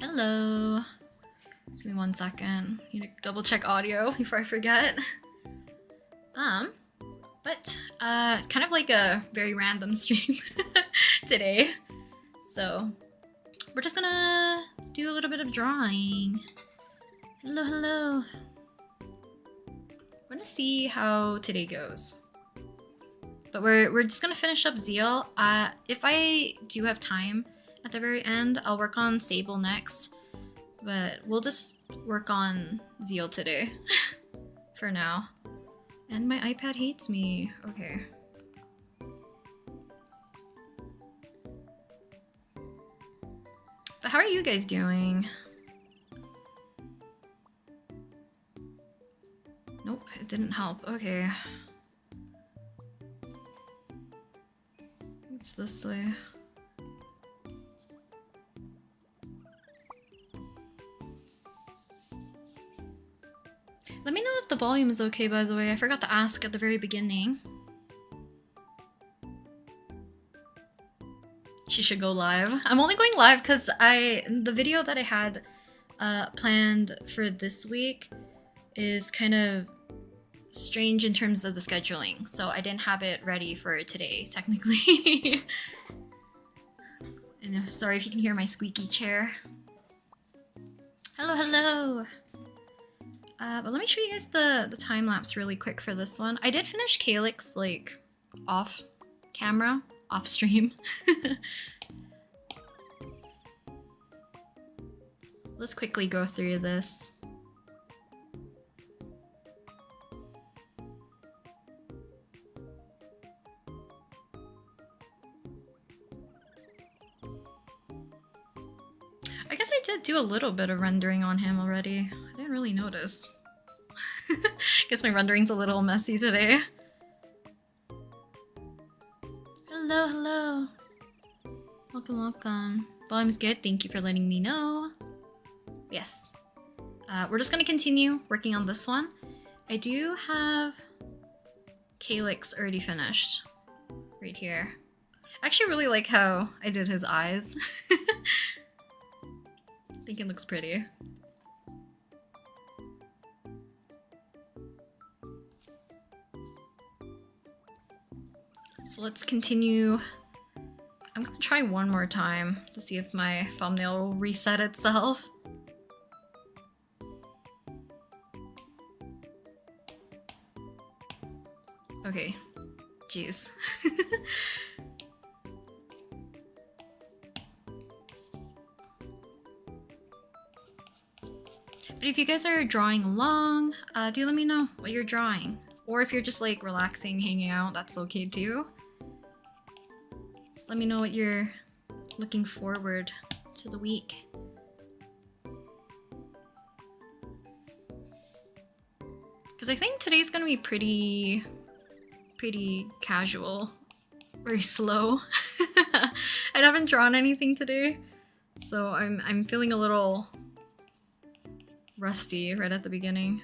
Hello. Just give me 1 second. Need to double check audio before I forget. But kind of like a very random stream today. So we're just gonna do a little bit of drawing. Hello, hello. We're gonna see how today goes. But we're just gonna finish up Zeal. If I do have time at the very end, I'll work on Sable next. But we'll just work on Zeal today for now. And my iPad hates me. Okay. But how are you guys doing? Nope, it didn't help. Okay. It's this way. Let me know if the volume is okay, by the way. I forgot to ask at the very beginning. She should go live. I'm only going live because the video that I had planned for this week is kind of strange in terms of the scheduling. So I didn't have it ready for today, technically. And sorry if you can hear my squeaky chair. Hello, hello. But let me show you guys the time lapse really quick for this one. I did finish Calyx like off camera, off stream. Let's quickly go through this. I guess I did do a little bit of rendering on him already. I didn't really notice. Guess my rendering's a little messy today. Hello, hello. Welcome, welcome. Volume's good. Thank you for letting me know. Yes. We're just gonna continue working on this one. I do have Calyx already finished. Right here. I actually really like how I did his eyes. I think it looks pretty. So let's continue. I'm gonna try one more time to see if my thumbnail will reset itself. Okay, jeez. But if you guys are drawing along, do let me know what you're drawing. Or if you're just like relaxing, hanging out, that's okay too. Just let me know what you're looking forward to the week. Because I think today's gonna be pretty casual. Very slow. I haven't drawn anything today. So I'm feeling a little rusty right at the beginning.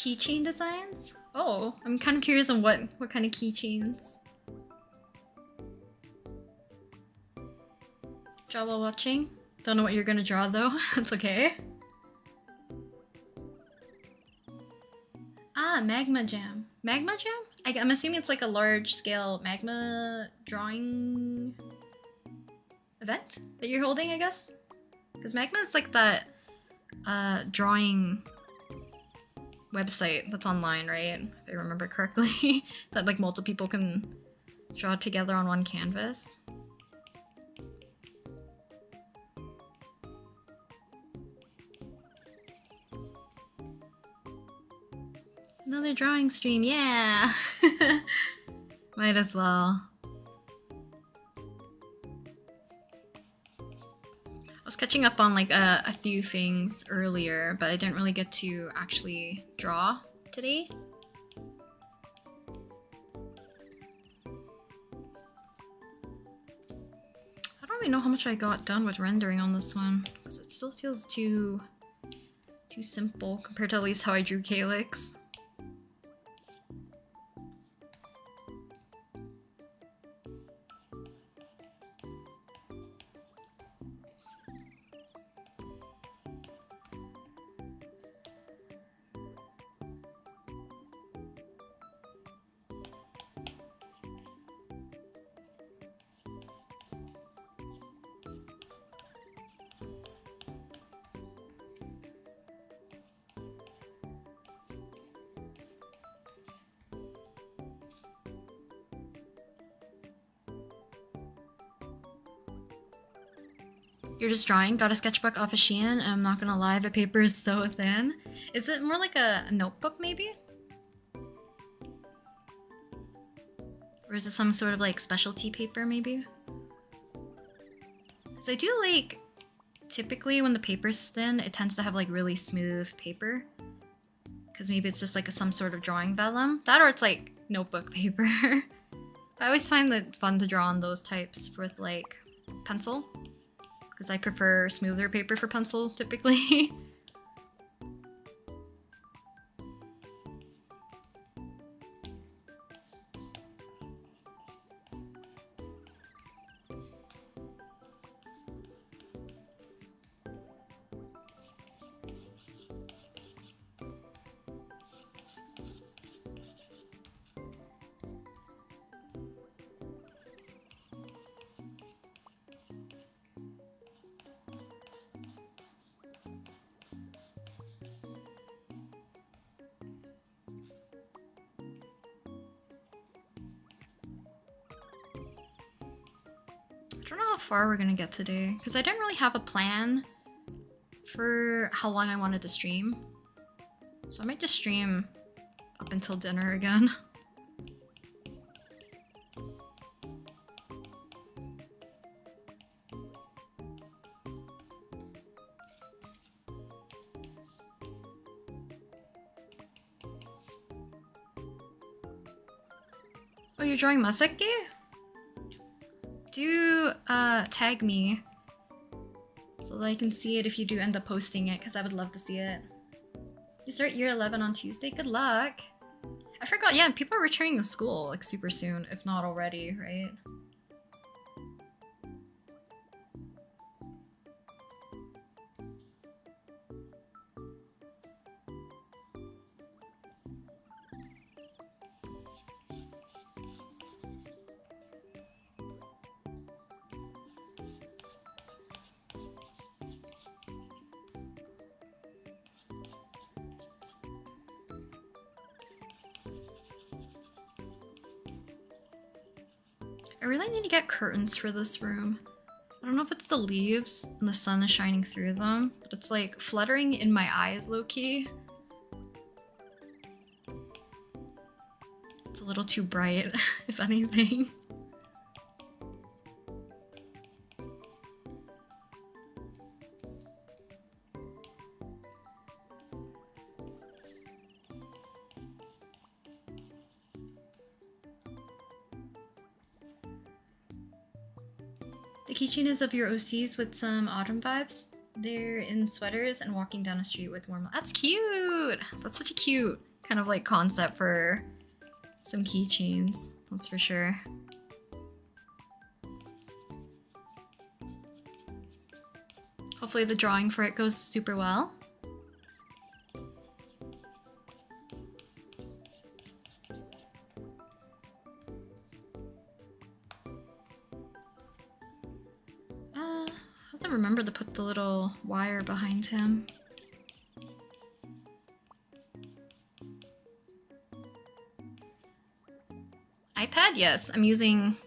Keychain designs? Oh, I'm kind of curious on what kind of keychains. Draw while watching? Don't know what you're gonna draw though. That's okay. Ah, Magma Jam. Magma Jam? I'm assuming it's like a large scale magma drawing event that you're holding, I guess? Because Magma is like that drawing website that's online, right? If I remember correctly. That like multiple people can draw together on one canvas. Another drawing stream, yeah! Might as well. I was catching up on like a few things earlier, but I didn't really get to actually draw today. really know how much I got done with rendering on this one, because it still feels too simple compared to at least how I drew Calyx. You're just drawing? Got a sketchbook off of Shein? I'm not gonna lie, the paper is so thin. Is it more like a notebook maybe? Or is it some sort of like specialty paper maybe? So I do like, typically when the paper's thin, it tends to have like really smooth paper. Because maybe it's just like some sort of drawing vellum. That or it's like notebook paper. I always find it fun to draw on those types with like pencil. Because I prefer smoother paper for pencil, typically. I don't know how far we're gonna get today, because I didn't really have a plan for how long I wanted to stream. So I might just stream up until dinner again. Oh, you're drawing Masaki? Do tag me so that I can see it if you do end up posting it, because I would love to see it. You start year 11 on Tuesday? Good luck! I forgot, yeah, people are returning to school like super soon, if not already, right? I really need to get curtains for this room. I don't know if it's the leaves and the sun is shining through them, but it's like fluttering in my eyes low-key. It's a little too bright, if anything. The keychain is of your OCs with some autumn vibes. They're in sweaters and walking down a street with warm... That's cute! That's such a cute kind of like concept for some keychains. That's for sure. Hopefully the drawing for it goes super well. I remember to put the little wire behind him. iPad? Yes, I'm using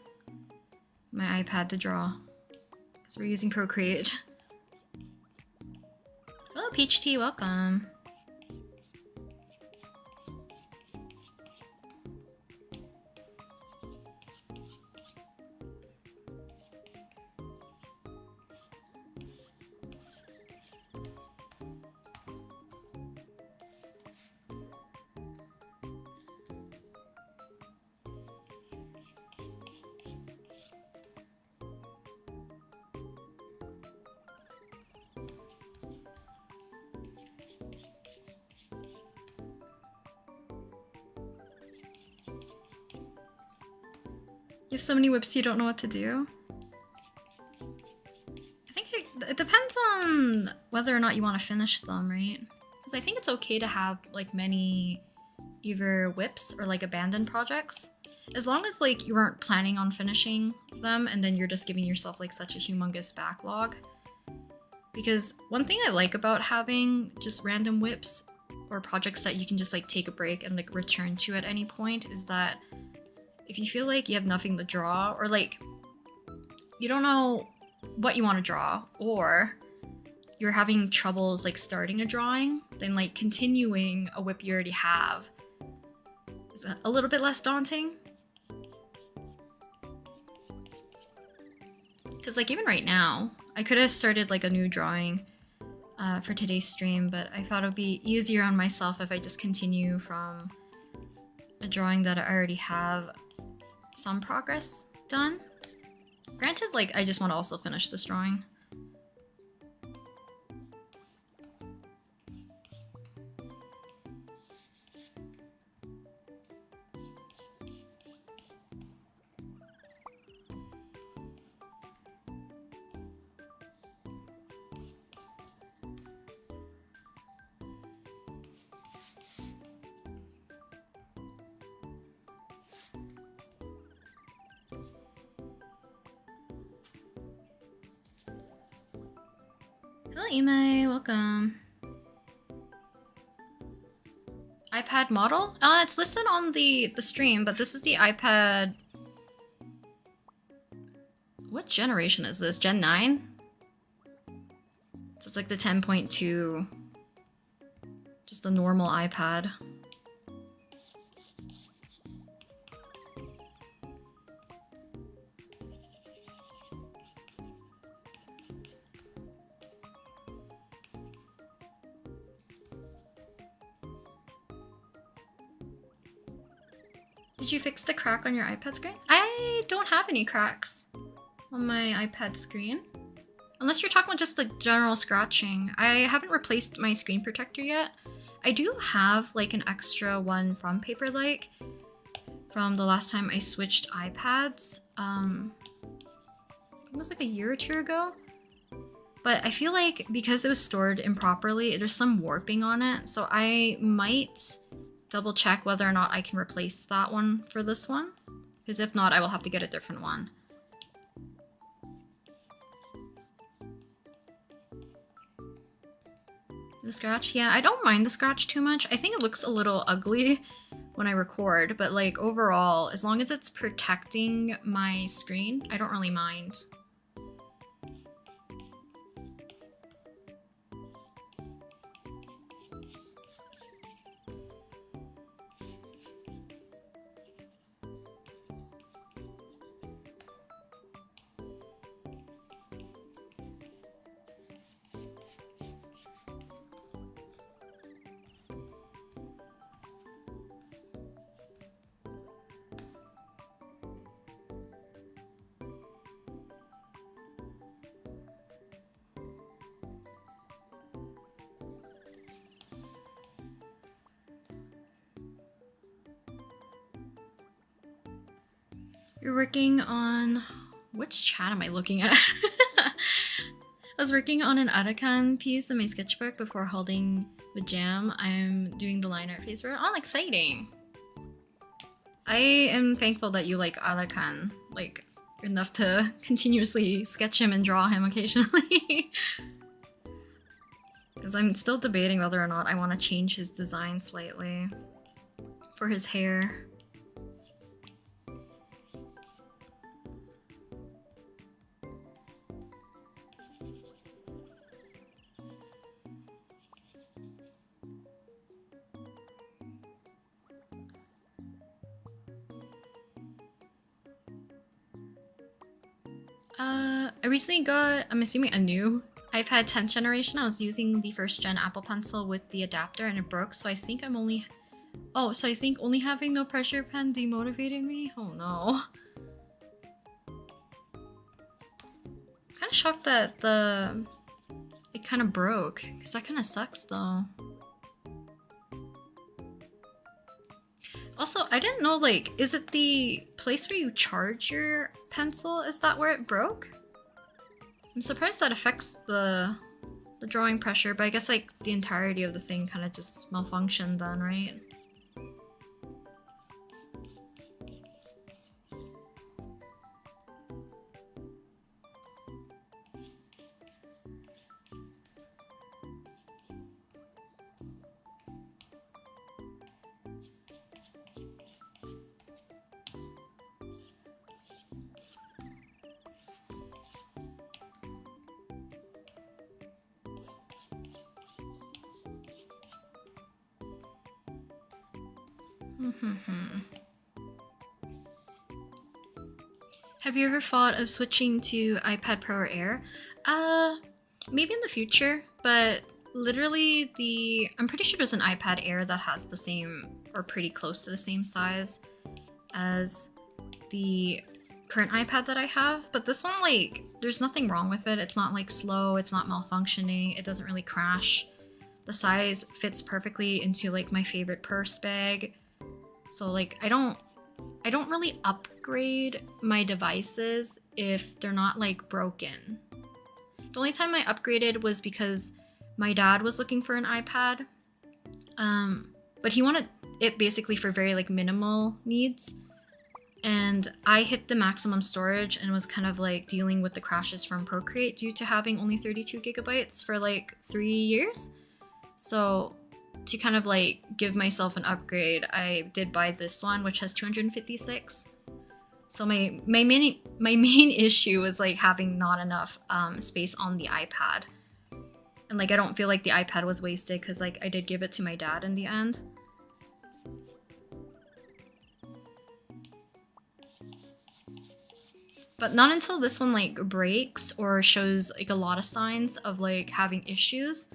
my iPad to draw because we're using Procreate. Hello, Peach Tea, welcome. You have so many whips you don't know what to do? I think it depends on whether or not you want to finish them, right? Because I think it's okay to have like many either whips or like abandoned projects. As long as like you weren't planning on finishing them and then you're just giving yourself like such a humongous backlog. Because one thing I like about having just random whips or projects that you can just like take a break and like return to at any point is that if you feel like you have nothing to draw or like you don't know what you want to draw or you're having troubles like starting a drawing, then like continuing a whip you already have is a little bit less daunting. Because like even right now, I could have started like a new drawing for today's stream, but I thought it would be easier on myself if I just continue from a drawing that I already have some progress done. Granted, like I just want to also finish this drawing. Hello, Ime. Welcome. iPad model? It's listed on the stream, but this is the iPad. What generation is this? Gen 9? So it's like the 10.2. Just the normal iPad. Did you fix the crack on your iPad screen? I don't have any cracks on my iPad screen. Unless you're talking about just like general scratching. I haven't replaced my screen protector yet. I do have like an extra one from Paperlike from the last time I switched iPads. It was like a year or two ago. But I feel like because it was stored improperly, there's some warping on it. So I might double check whether or not I can replace that one for this one. Because if not, I will have to get a different one. The scratch? Yeah, I don't mind the scratch too much. I think it looks a little ugly when I record, but like overall, as long as it's protecting my screen, I don't really mind. You're working on... Which chat am I looking at? I was working on an Arakan piece in my sketchbook before holding the jam. I'm doing the line art phase for it. Oh, exciting! I am thankful that you like Arakan, like, enough to continuously sketch him and draw him occasionally. Because I'm still debating whether or not I want to change his design slightly for his hair. I recently got, I'm assuming, a new iPad 10th generation. I was using the first gen Apple Pencil with the adapter and it broke, so I think I'm only... Oh, so I think only having no pressure pen demotivated me? Oh no. I'm kind of shocked that it kind of broke, because that kind of sucks though. Also, I didn't know, like, is it the place where you charge your pencil? Is that where it broke? I'm surprised that affects the drawing pressure, but I guess like the entirety of the thing kind of just malfunctioned then, right? Have you ever thought of switching to iPad Pro or Air? Maybe in the future, but literally I'm pretty sure there's an iPad Air that has the same or pretty close to the same size as the current iPad that I have, but this one, like, there's nothing wrong with it. It's not like slow, it's not malfunctioning, it doesn't really crash. The size fits perfectly into like my favorite purse bag. So like I don't really upgrade my devices if they're not like broken. The only time I upgraded was because my dad was looking for an iPad, but he wanted it basically for very like minimal needs, and I hit the maximum storage and was kind of like dealing with the crashes from Procreate due to having only 32 gigabytes for like 3 years. So to kind of like give myself an upgrade, I did buy this one, which has 256. So my main issue was like having not enough space on the iPad, and like I don't feel like the iPad was wasted because like I did give it to my dad in the end. But not until this one like breaks or shows like a lot of signs of like having issues,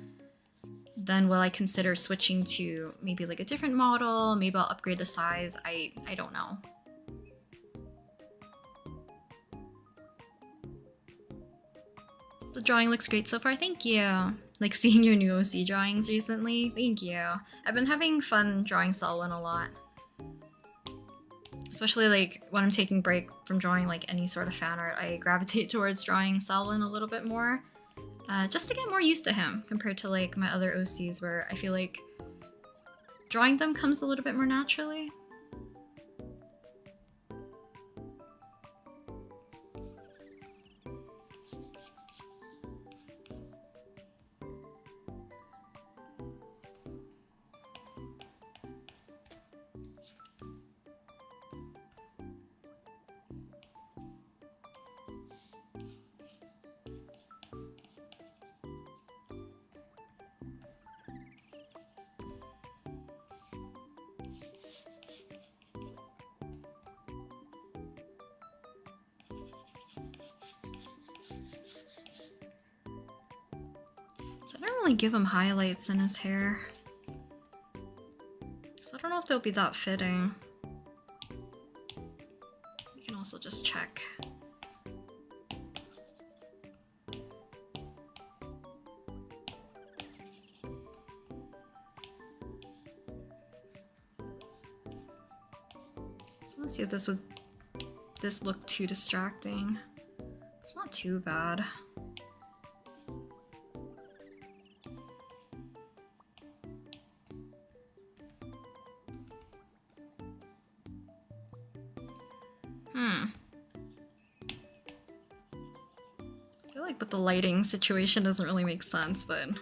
then will I consider switching to maybe like a different model. Maybe I'll upgrade the size. I don't know. The drawing looks great so far, thank you. Like seeing your new OC drawings recently, thank you. I've been having fun drawing Selwyn a lot. Especially like when I'm taking a break from drawing like any sort of fan art, I gravitate towards drawing Selwyn a little bit more. Just to get more used to him compared to like my other OCs where I feel like drawing them comes a little bit more naturally. So I don't really give him highlights in his hair. So I don't know if they'll be that fitting. We can also just check. So let's see if this look too distracting. It's not too bad. I feel like with the lighting situation doesn't really make sense, but it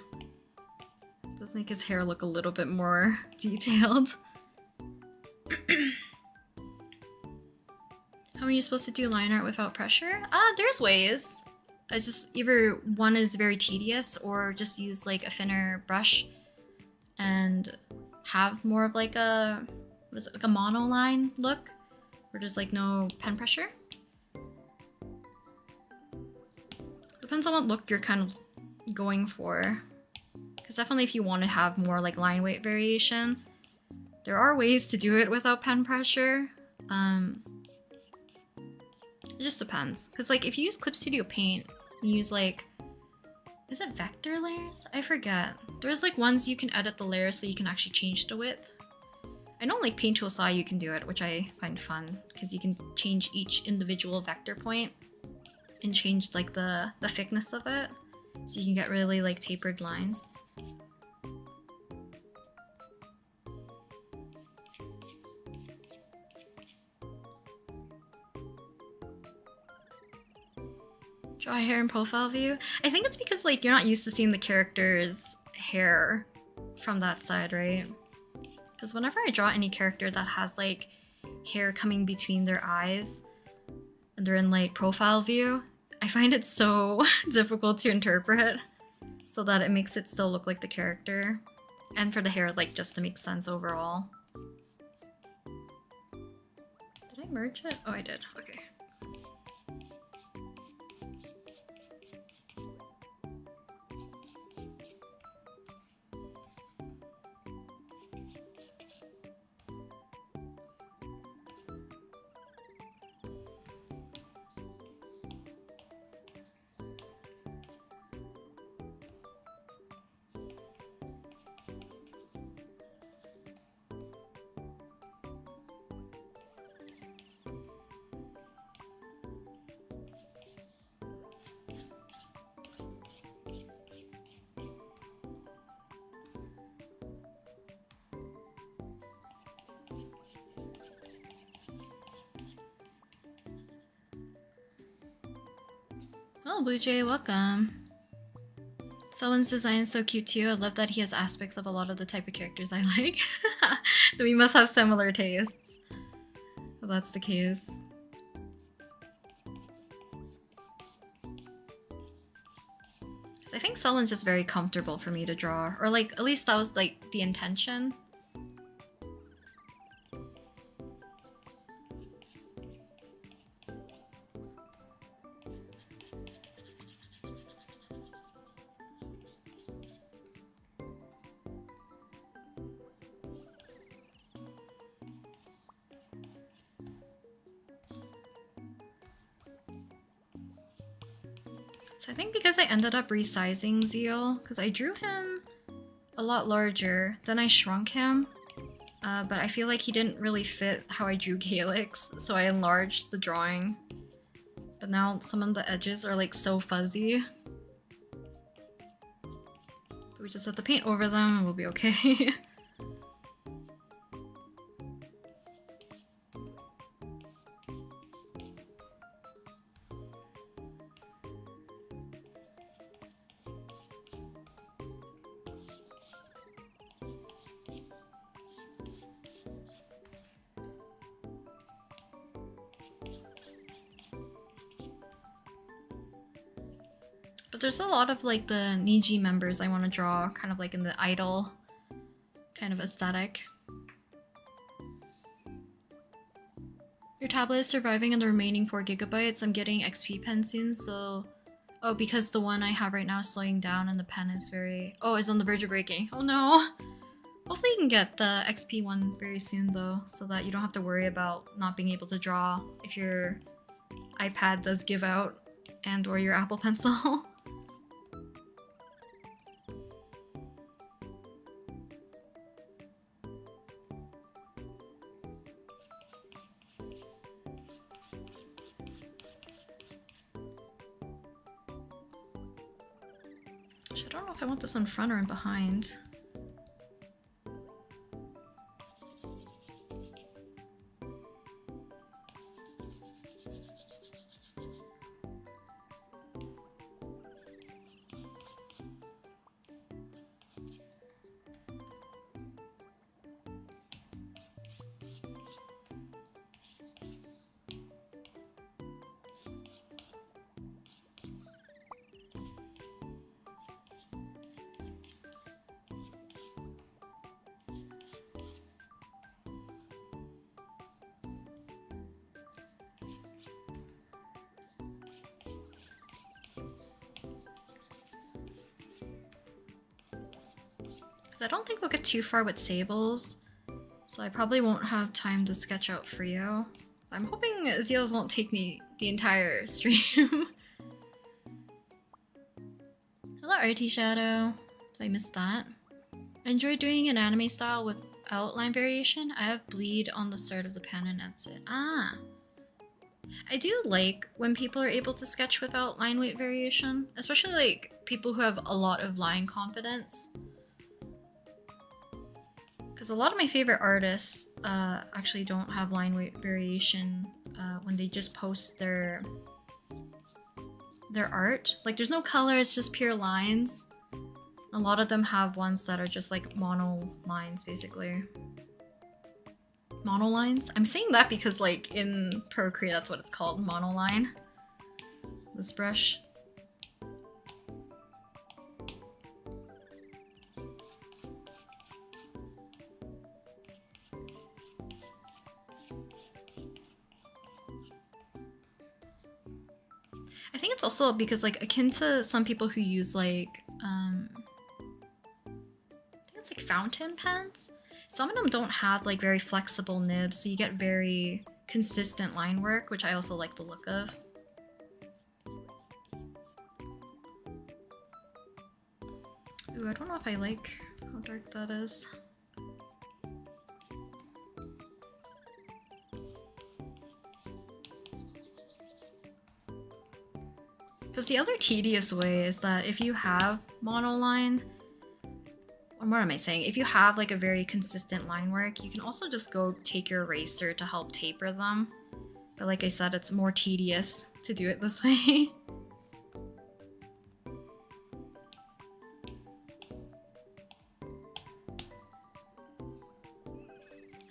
does make his hair look a little bit more detailed. How are you supposed to do line art without pressure? There's ways. I just either one is very tedious or just use like a thinner brush and have more of like a, what is it, like a monoline look where there's like no pen pressure. Depends on what look you're kind of going for. Because definitely if you want to have more like line weight variation, there are ways to do it without pen pressure. It just depends. Because like if you use Clip Studio Paint, you use like, is it vector layers? I forget. There's like ones you can edit the layers so you can actually change the width. I I know like Paint Tool Saw you can do it, which I find fun because you can change each individual vector point and change like the thickness of it, so you can get really like tapered lines. Draw hair in profile view. I think it's because like you're not used to seeing the character's hair from that side, right? Because whenever I draw any character that has like hair coming between their eyes and they're in like profile view, I find it so difficult to interpret so that it makes it still look like the character. And for the hair, like just to make sense overall. Did I merge it? Oh, I did. Okay. Oh, Blue Jay, welcome. Someone's design is so cute too. I love that he has aspects of a lot of the type of characters I like. We must have similar tastes. If that's the case. I think someone's just very comfortable for me to draw. Or like, at least that was like the intention. So I think because I ended up resizing Zeal, because I drew him a lot larger, then I shrunk him, but I feel like he didn't really fit how I drew Calyx, so I enlarged the drawing. But now some of the edges are like so fuzzy. But we just have to paint over them and we'll be okay. But there's a lot of like the Niji members I want to draw, kind of like in the idol kind of aesthetic. Your tablet is surviving on the remaining 4 GB. I'm getting XP pen soon, so... Oh, because the one I have right now is slowing down and the pen is very... Oh, it's on the verge of breaking. Oh no! Hopefully you can get the XP one very soon though, so that you don't have to worry about not being able to draw if your iPad does give out and or your Apple Pencil. I don't know if I want this in front or in behind. Because I don't think we'll get too far with Sables, so I probably won't have time to sketch out Frio. I'm hoping Zeals won't take me the entire stream. Hello, RT Shadow. Did I miss that? I enjoy doing an anime style with outline variation. I have bleed on the start of the pen and that's it. Ah. I do like when people are able to sketch without line weight variation, especially like people who have a lot of line confidence. Because a lot of my favorite artists actually don't have line weight variation when they just post their art. Like there's no color, it's just pure lines. A lot of them have ones that are just like mono lines basically. Monolines? I'm saying that because like in Procreate that's what it's called, monoline. This brush. I think it's also because like akin to some people who use like I think it's like fountain pens. Some of them don't have like very flexible nibs, so you get very consistent line work, which I also like the look of. Ooh, I don't know if I like how dark that is. Because the other tedious way is that if you have monoline, or what am I saying? If you have like a very consistent line work, you can also just go take your eraser to help taper them. But like I said, it's more tedious to do it this way.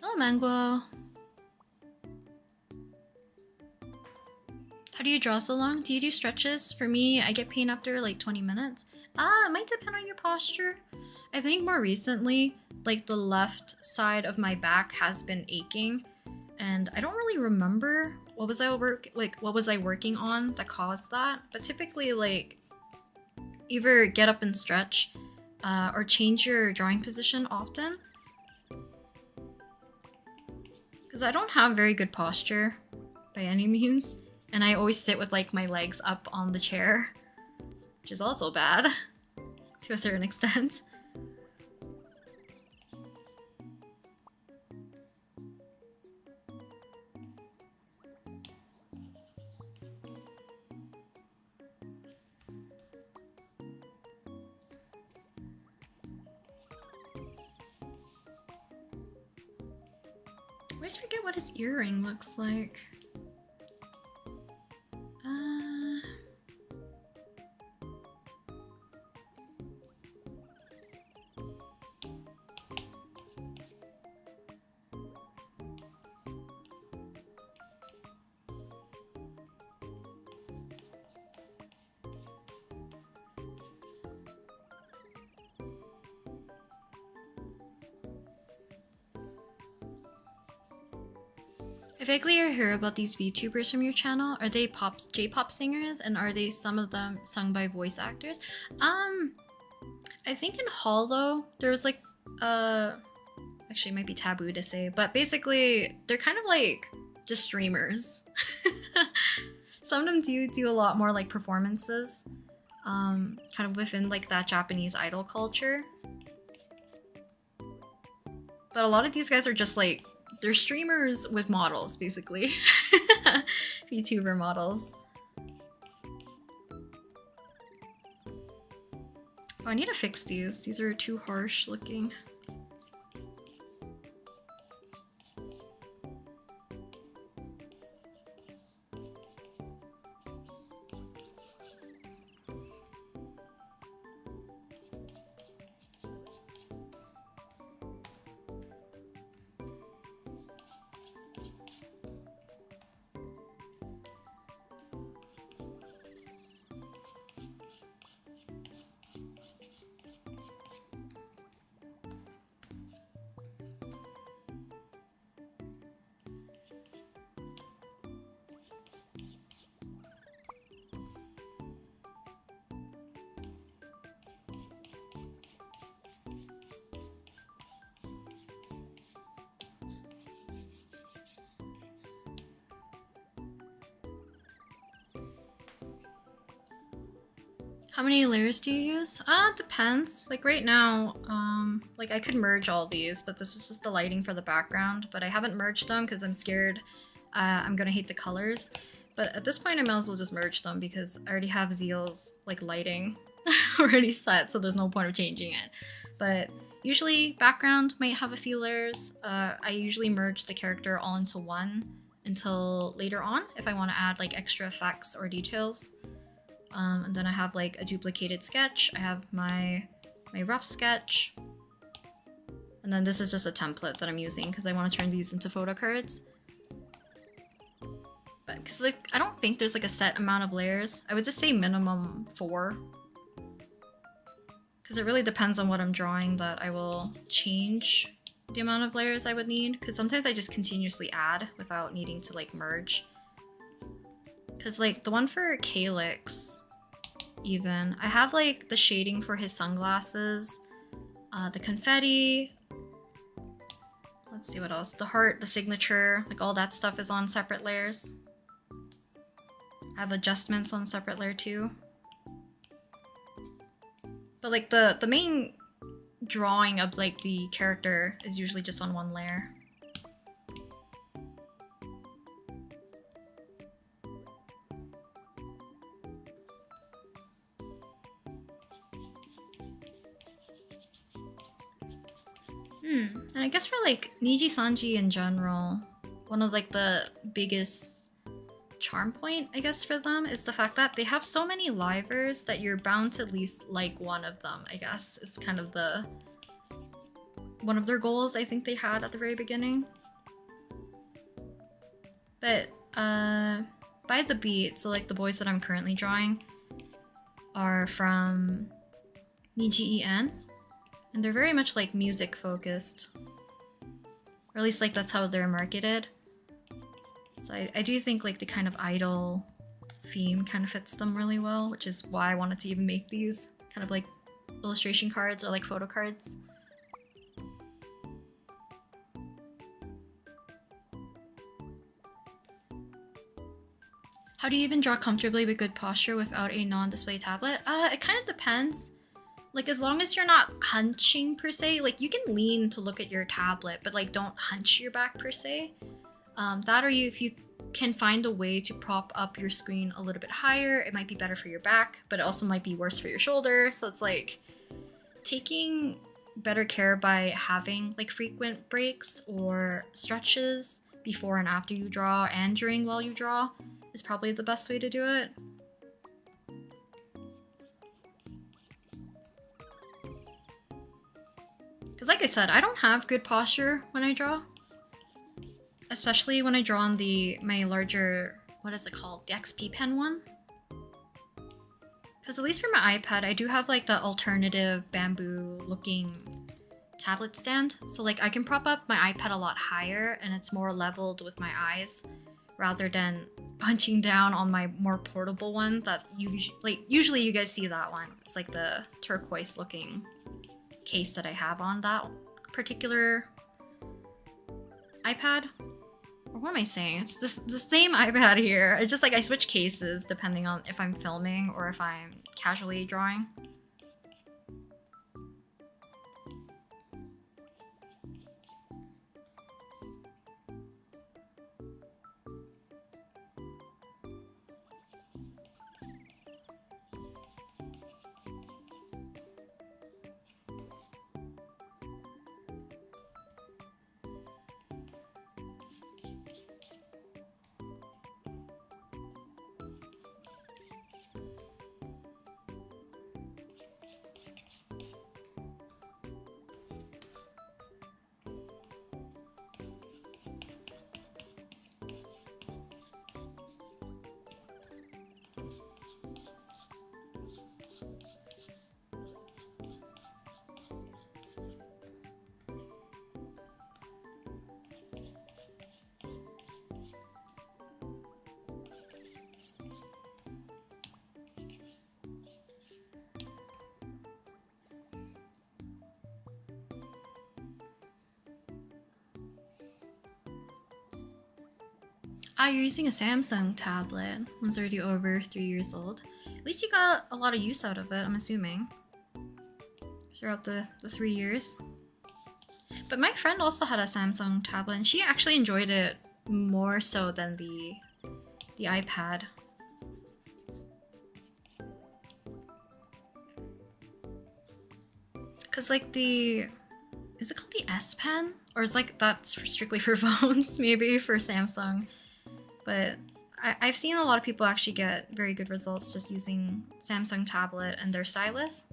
Hello, Mango. How do you draw so long? Do you do stretches? For me, I get pain after like 20 minutes. It might depend on your posture. I think more recently, like the left side of my back has been aching, and I don't really remember what was I working on that caused that. But typically, like either get up and stretch, or change your drawing position often. Because I don't have very good posture by any means. And I always sit with like my legs up on the chair, which is also bad to a certain extent. I always forget what his earring looks like. I vaguely hear about these VTubers from your channel. Are they J-pop singers, and are they some of them sung by voice actors? I think in Hollow there's like actually it might be taboo to say, but basically they're kind of like just streamers. Some of them do a lot more like performances, kind of within like that Japanese idol culture. But a lot of these guys are just like, they're streamers with models, basically. VTuber models. Oh, I need to fix these. These are too harsh looking. How many layers do you use? It depends. Like right now, like I could merge all these, but this is just the lighting for the background. But I haven't merged them because I'm scared I'm gonna hate the colors. But at this point, I might as well just merge them because I already have Zeal's like lighting already set, so there's no point of changing it. But usually background might have a few layers. I usually merge the character all into one until later on if I want to add like extra effects or details. And then I have like a duplicated sketch. I have my rough sketch. And then this is just a template that I'm using because I want to turn these into photo cards. But because like I don't think there's like a set amount of layers. I would just say minimum 4. Because it really depends on what I'm drawing that I will change the amount of layers I would need. Because sometimes I just continuously add without needing to like merge. Because like the one for Calyx, even, I have like the shading for his sunglasses, the confetti, let's see what else, the heart, the signature, like all that stuff is on separate layers. I have adjustments on separate layer too. But like the main drawing of like the character is usually just on one layer. And I guess for like Niji Sanji in general, one of like the biggest charm point, I guess, for them is the fact that they have so many livers that you're bound to at least like one of them, I guess. It's kind of the one of their goals I think they had at the very beginning. But by the beat, so like the boys that I'm currently drawing are from Niji En. And they're very much like music focused. Or at least like that's how they're marketed. So I do think like the kind of idol theme kind of fits them really well, which is why I wanted to even make these kind of like illustration cards or like photo cards. How do you even draw comfortably with good posture without a non-display tablet? It kind of depends. Like, as long as you're not hunching per se, like you can lean to look at your tablet, but like don't hunch your back per se. That or if you can find a way to prop up your screen a little bit higher, it might be better for your back, but it also might be worse for your shoulder. So it's like taking better care by having like frequent breaks or stretches before and after you draw and during while you draw is probably the best way to do it. Because like I said, I don't have good posture when I draw. Especially when I draw on my larger, what is it called? The XP pen one? Because at least for my iPad, I do have like the alternative bamboo looking tablet stand. So like I can prop up my iPad a lot higher and it's more leveled with my eyes rather than punching down on my more portable one that usually you guys see that one. It's like the turquoise looking case that I have on that particular iPad. Or what am I saying? It's the same iPad here. It's just like I switch cases depending on if I'm filming or if I'm casually drawing. Ah, you're using a Samsung tablet. One's already over 3 years old. At least you got a lot of use out of it, I'm assuming. Throughout the 3 years. But my friend also had a Samsung tablet and she actually enjoyed it more so than the iPad. Cause like is it called the S Pen? Or is like that's strictly for phones, maybe for Samsung. But I've seen a lot of people actually get very good results just using Samsung tablet and their stylus.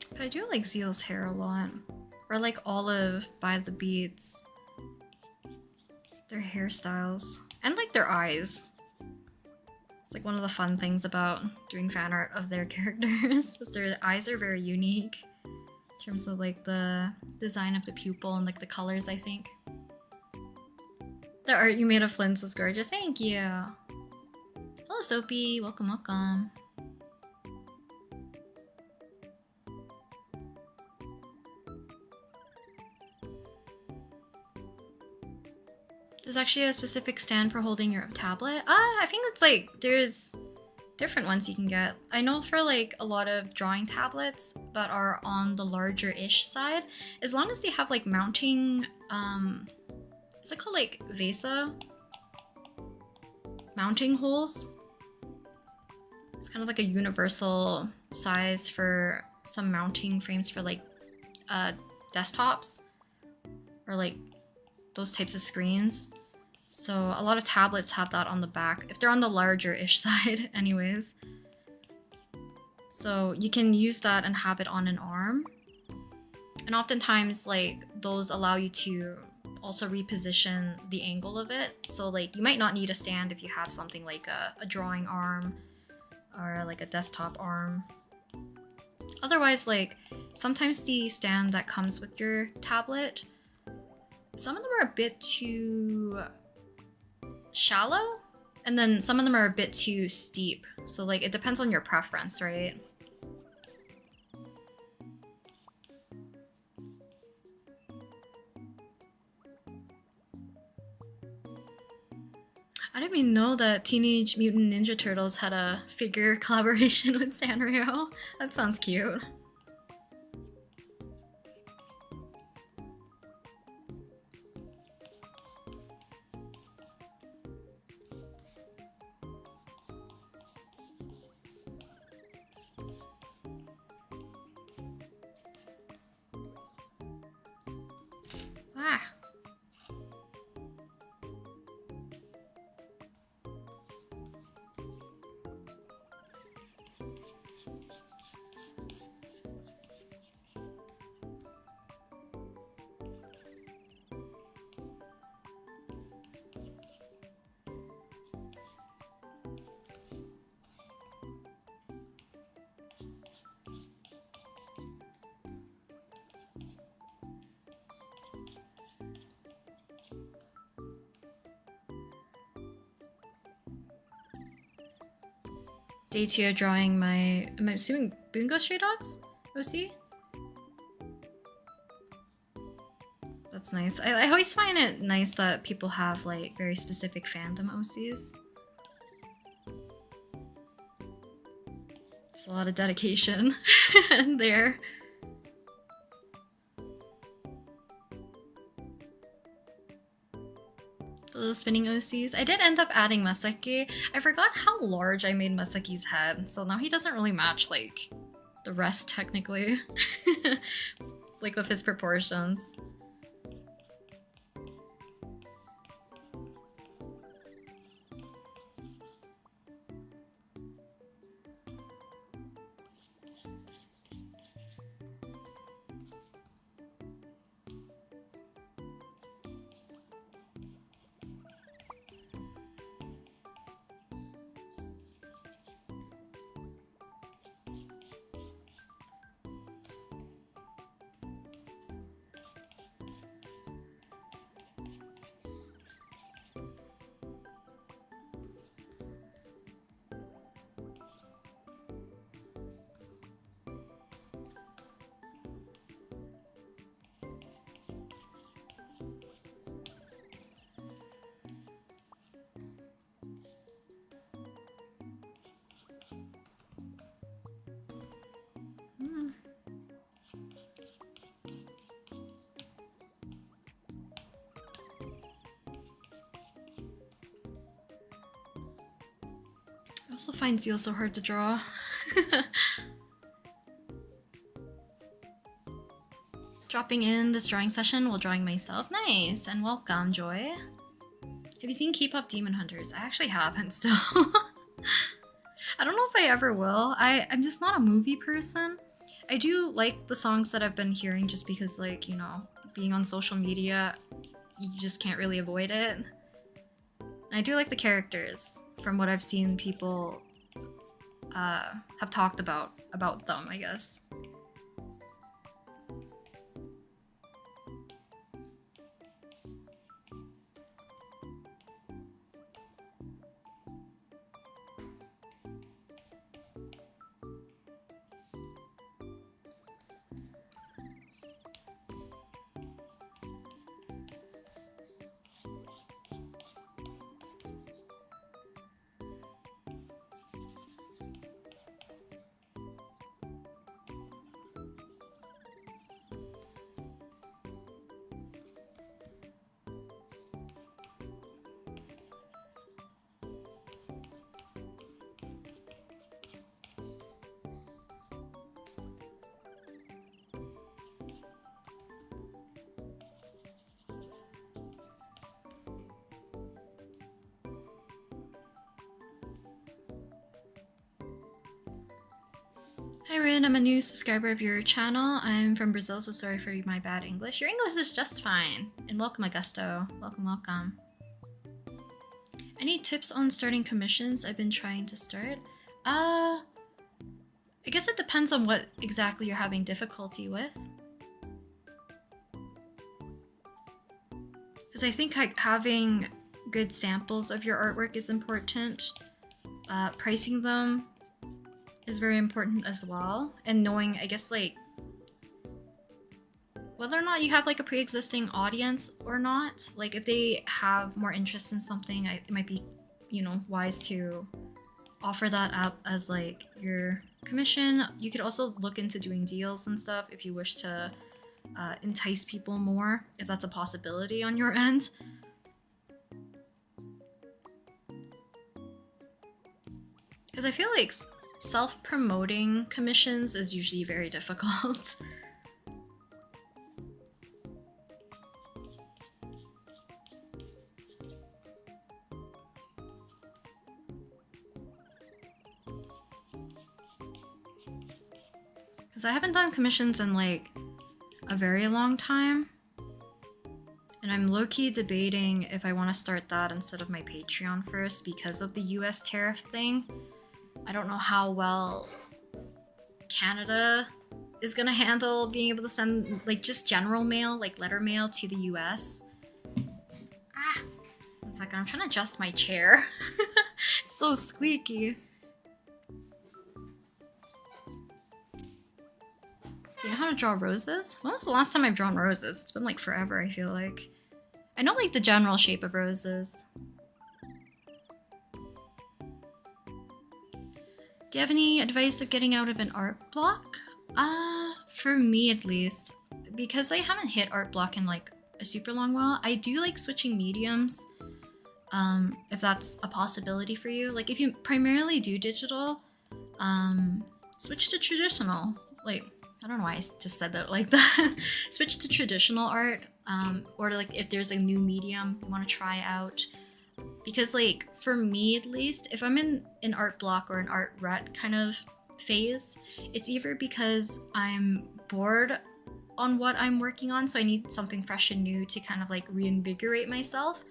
But I do like Zeal's hair a lot. Or like all of By the Beats. Their hairstyles. And like their eyes. It's like one of the fun things about doing fan art of their characters. Is their eyes are very unique. In terms of like the design of the pupil and like the colors, I think. The art you made of Flynn's is gorgeous. Thank you. Hello Soapy. Welcome, welcome. There's actually a specific stand for holding your tablet. I think it's like, there's different ones you can get. I know for like a lot of drawing tablets that are on the larger-ish side, as long as they have like mounting, is it called like VESA? Mounting holes? It's kind of like a universal size for some mounting frames for like desktops or like those types of screens. So a lot of tablets have that on the back, if they're on the larger-ish side anyways. So you can use that and have it on an arm. And oftentimes like those allow you to also reposition the angle of it. So like you might not need a stand if you have something like a drawing arm or like a desktop arm. Otherwise, like sometimes the stand that comes with your tablet, some of them are a bit too shallow, and then some of them are a bit too steep. So like it depends on your preference, right? I didn't even know that Teenage Mutant Ninja Turtles had a figure collaboration with Sanrio. That sounds cute. Ah. Day 2 of drawing my, I'm assuming Bungo Stray Dogs OC? That's nice. I always find it nice that people have like very specific fandom OCs. There's a lot of dedication there. The little spinning OCs. I did end up adding Masaki. I forgot how large I made Masaki's head, so now he doesn't really match like the rest technically. Like with his proportions. I also find Zeal so hard to draw. Dropping in this drawing session while drawing myself. Nice, and welcome, Joy. Have you seen K-pop Demon Hunters? I actually haven't still. I don't know if I ever will. I'm just not a movie person. I do like the songs that I've been hearing just because, like, you know, being on social media, you just can't really avoid it. And I do like the characters from what I've seen people have talked about them, I guess. Hi Rin, I'm a new subscriber of your channel. I'm from Brazil, so sorry for my bad English. Your English is just fine. And welcome, Augusto. Welcome, welcome. Any tips on starting commissions? I've been trying to start. I guess it depends on what exactly you're having difficulty with. Because I think having good samples of your artwork is important. Pricing them is very important as well, and knowing, I guess, like, whether or not you have like a pre-existing audience or not. Like, if they have more interest in something, it might be, you know, wise to offer that up as like your commission. You could also look into doing deals and stuff if you wish to entice people more, if that's a possibility on your end. Because I feel like self-promoting commissions is usually very difficult. Because I haven't done commissions in like a very long time. And I'm low-key debating if I want to start that instead of my Patreon first because of the US tariff thing. I don't know how well Canada is gonna handle being able to send like just general mail, like letter mail to the US. Ah, 1 second, I'm trying to adjust my chair. It's so squeaky. Do you know how to draw roses? When was the last time I've drawn roses? It's been like forever, I feel like. I know like the general shape of roses. Do you have any advice of getting out of an art block? For me at least, because I haven't hit art block in like a super long while, I do like switching mediums. If that's a possibility for you. Like if you primarily do digital, switch to traditional. Like, I don't know why I just said that like that. Switch to traditional art, or like if there's a new medium you want to try out. Because like for me at least, if I'm in an art block or an art rut kind of phase, it's either because I'm bored on what I'm working on, so I need something fresh and new to kind of like reinvigorate myself,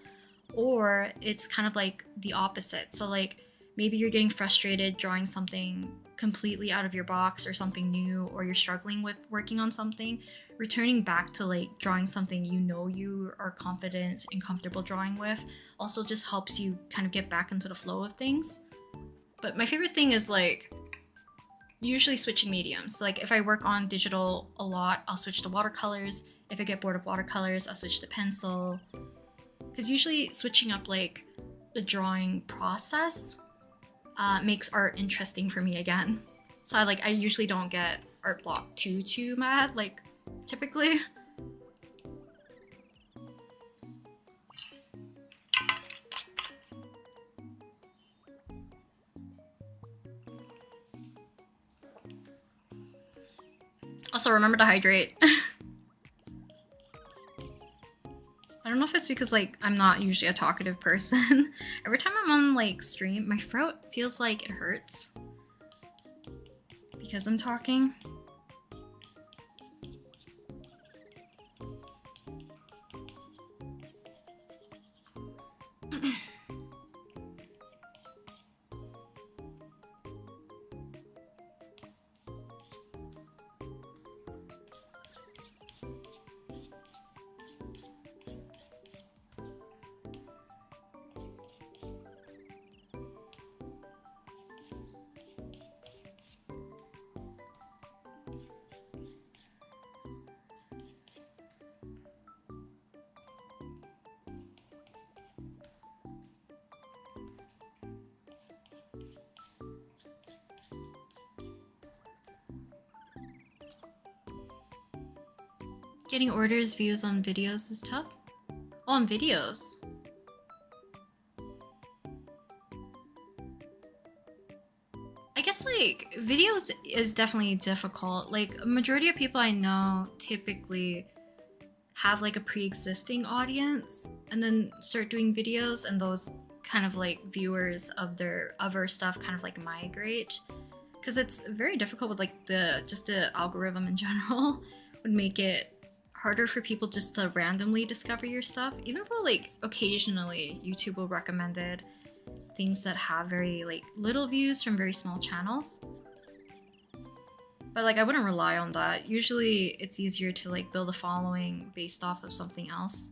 or it's kind of like the opposite. So like maybe you're getting frustrated drawing something completely out of your box or something new, or you're struggling with working on something. Returning back to like drawing something you know you are confident and comfortable drawing with also just helps you kind of get back into the flow of things. But my favorite thing is like usually switching mediums. So, like if I work on digital a lot, I'll switch to watercolors. If I get bored of watercolors, I'll switch to pencil. Because usually switching up like the drawing process makes art interesting for me again. So I usually don't get art block too mad, like typically. Also, remember to hydrate. I don't know if it's because like I'm not usually a talkative person. Every time I'm on like stream, my throat feels like it hurts because I'm talking. Getting orders, views on videos is tough. Oh, on videos. I guess like videos is definitely difficult. Like a majority of people I know typically have like a pre-existing audience and then start doing videos, and those kind of like viewers of their other stuff kind of like migrate, because it's very difficult with like the algorithm in general would make it harder for people just to randomly discover your stuff, even though like occasionally YouTube will recommend things that have very like little views from very small channels. But like I wouldn't rely on that. Usually it's easier to like build a following based off of something else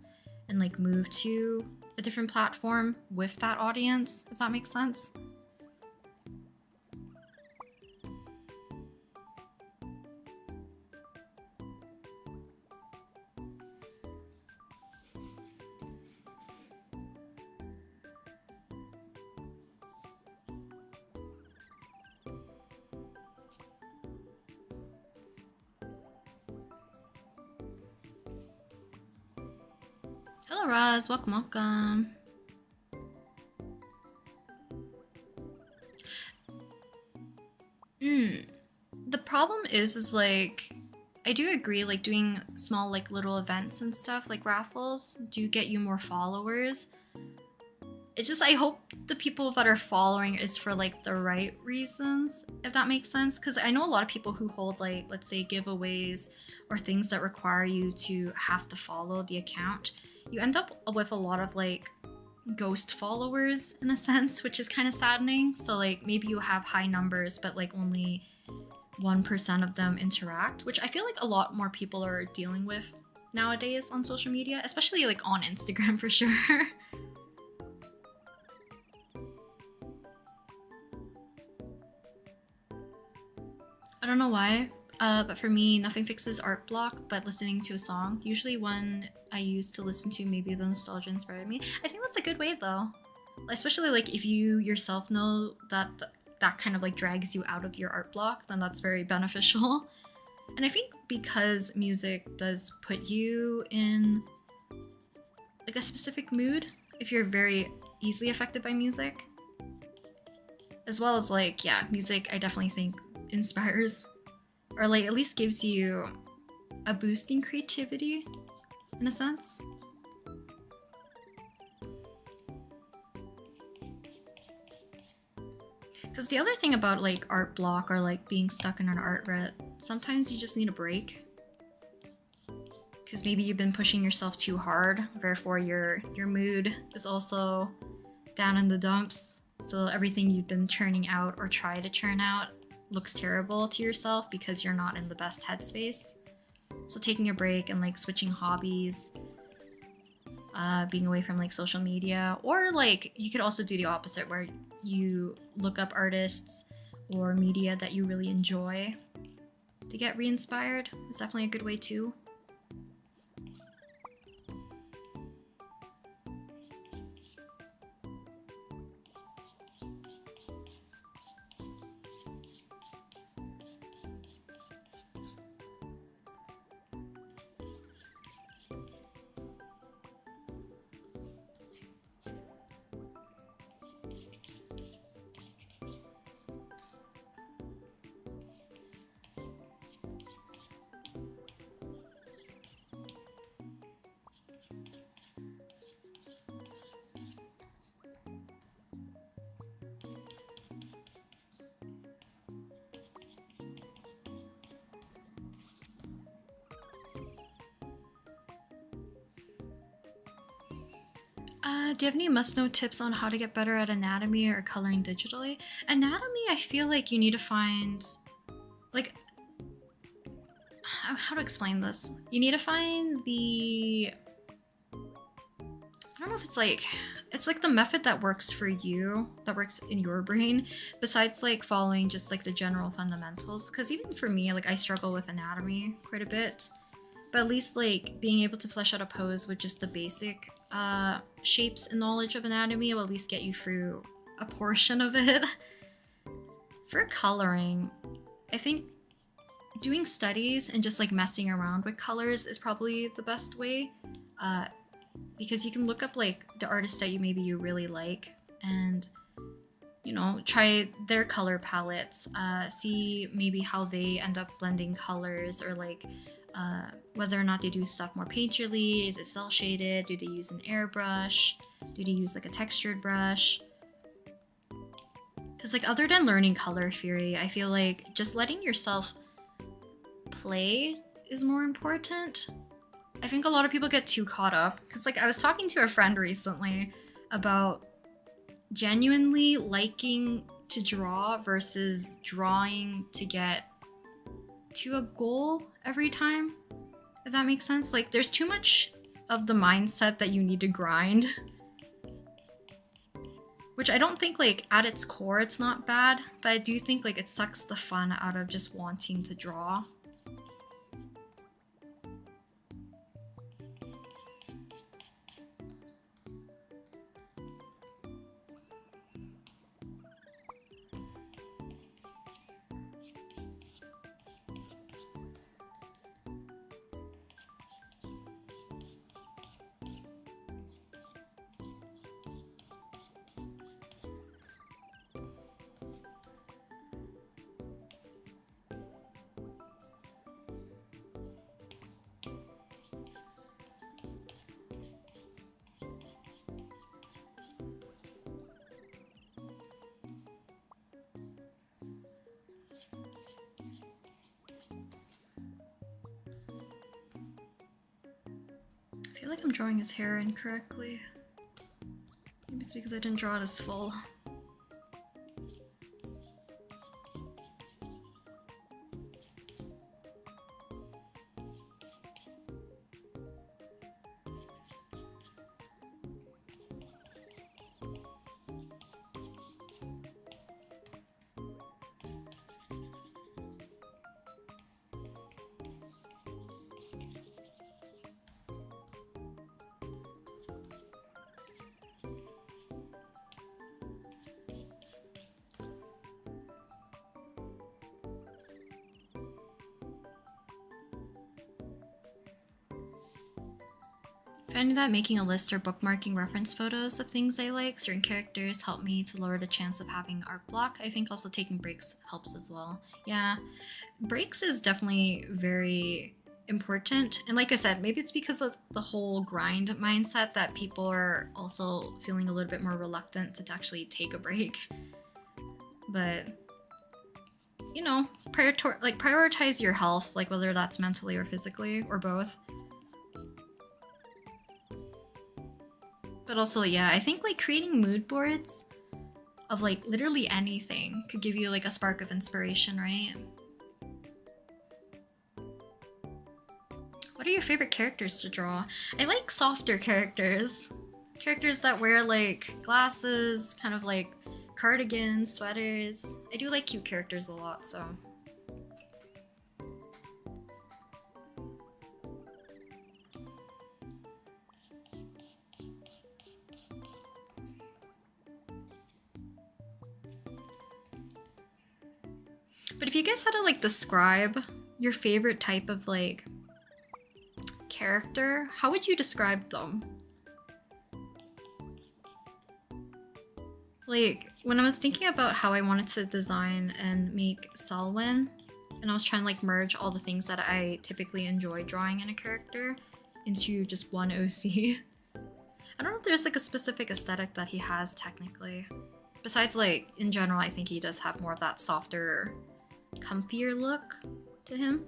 and like move to a different platform with that audience, if that makes sense. Hello Roz, welcome. The problem is like, I do agree, like doing small like little events and stuff like raffles do get you more followers. It's just, I hope the people that are following is for like the right reasons, if that makes sense. Because I know a lot of people who hold like, let's say giveaways or things that require you to have to follow the account. You end up with a lot of like ghost followers in a sense, which is kind of saddening. So like maybe you have high numbers, but like only 1% of them interact, which I feel like a lot more people are dealing with nowadays on social media, especially like on Instagram for sure. I don't know why, but for me, nothing fixes art block but listening to a song. Usually one I used to listen to, maybe the nostalgia inspired me. I think that's a good way though. Especially like if you yourself know that that kind of like drags you out of your art block, then that's very beneficial. And I think because music does put you in like a specific mood, if you're very easily affected by music, as well as like, yeah, music I definitely think inspires, or like at least gives you a boost in creativity in a sense. Because the other thing about like art block or like being stuck in an art rut, sometimes you just need a break. Because maybe you've been pushing yourself too hard, therefore your mood is also down in the dumps. So everything you've been churning out or try to churn out looks terrible to yourself because you're not in the best headspace. So taking a break and like switching hobbies, being away from like social media, or like you could also do the opposite where you look up artists or media that you really enjoy to get re-inspired. It's definitely a good way too. Do you have any must-know tips on how to get better at anatomy or coloring digitally? Anatomy, I feel like you need to find, like, how to explain this? You need to find the, I don't know if it's like the method that works for you, that works in your brain, besides like following just like the general fundamentals. Because even for me, like I struggle with anatomy quite a bit, but at least like being able to flesh out a pose with just the basic shapes and knowledge of anatomy will at least get you through a portion of it. For coloring, I think doing studies and just like messing around with colors is probably the best way, because you can look up like the artist that you really like and, you know, try their color palettes, see maybe how they end up blending colors, or like whether or not they do stuff more painterly. Is it cell shaded? Do they use an airbrush? Do they use like a textured brush? Because like other than learning color theory, I feel like just letting yourself play is more important. I think a lot of people get too caught up, because like I was talking to a friend recently about genuinely liking to draw versus drawing to get to a goal every time, if that makes sense. Like there's too much of the mindset that you need to grind, which I don't think, like at its core it's not bad, but I do think like it sucks the fun out of just wanting to draw. I feel like I'm drawing his hair incorrectly. Maybe it's because I didn't draw it as full. Finding that making a list or bookmarking reference photos of things I like, certain characters, help me to lower the chance of having art block. I think also taking breaks helps as well. Yeah, breaks is definitely very important. And like I said, maybe it's because of the whole grind mindset that people are also feeling a little bit more reluctant to actually take a break. But, you know, prioritize your health, like whether that's mentally or physically or both. But also, yeah, I think like creating mood boards of like literally anything could give you like a spark of inspiration, right? What are your favorite characters to draw? I like softer characters. Characters that wear like glasses, kind of like cardigans, sweaters. I do like cute characters a lot, so. But if you guys had to like describe your favorite type of like character, how would you describe them? Like when I was thinking about how I wanted to design and make Selwyn, and I was trying to like merge all the things that I typically enjoy drawing in a character into just one OC. I don't know if there's like a specific aesthetic that he has technically. Besides like in general, I think he does have more of that softer, comfier look to him.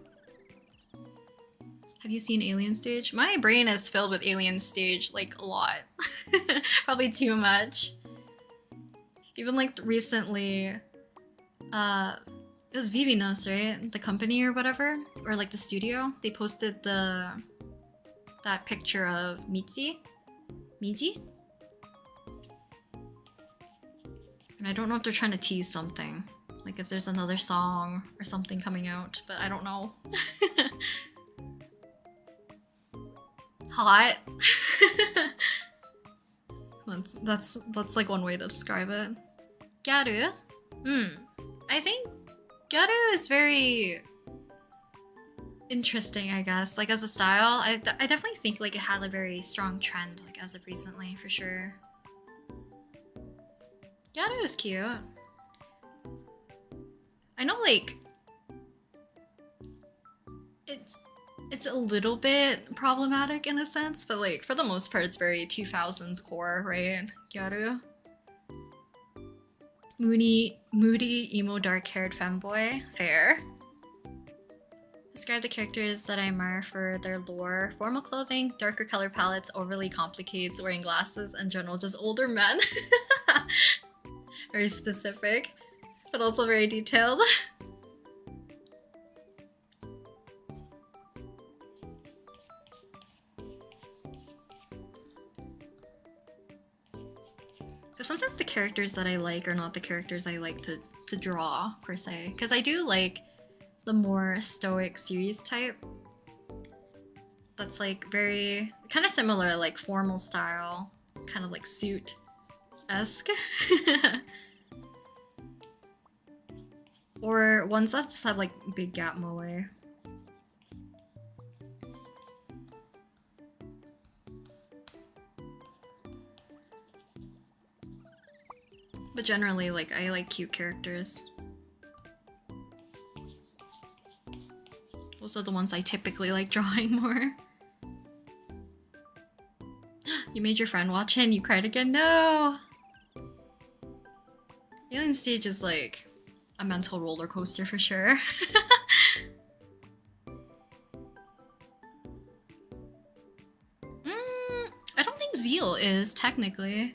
Have you seen Alien Stage? My brain is filled with Alien Stage like a lot. Probably too much. Even like recently, it was Vivinos, right? The company or whatever, or like the studio. They posted that picture of Mitzi. And I don't know if they're trying to tease something. Like if there's another song or something coming out, but I don't know. Hot. that's like one way to describe it. Gyaru? I think Gyaru is very interesting, I guess. Like as a style, I definitely think like it had a very strong trend like as of recently, for sure. Gyaru is cute. I know like it's a little bit problematic in a sense, but like for the most part it's very 2000s core, right? Gyaru. Moody, emo, dark-haired femboy. Fair. Describe the characters that I admire for their lore. Formal clothing, darker color palettes, overly complicated, wearing glasses, and general just older men. Very specific, but also very detailed. But sometimes the characters that I like are not the characters I like to draw, per se. Because I do like the more stoic series type. That's like very, kind of similar, like formal style, kind of like suit-esque. Or ones that just have like big gap moe. But generally, like, I like cute characters. Those are the ones I typically like drawing more. You made your friend watch it and you cried again? No! Alien Stage is like a mental roller coaster for sure. I don't think Zeal is, technically.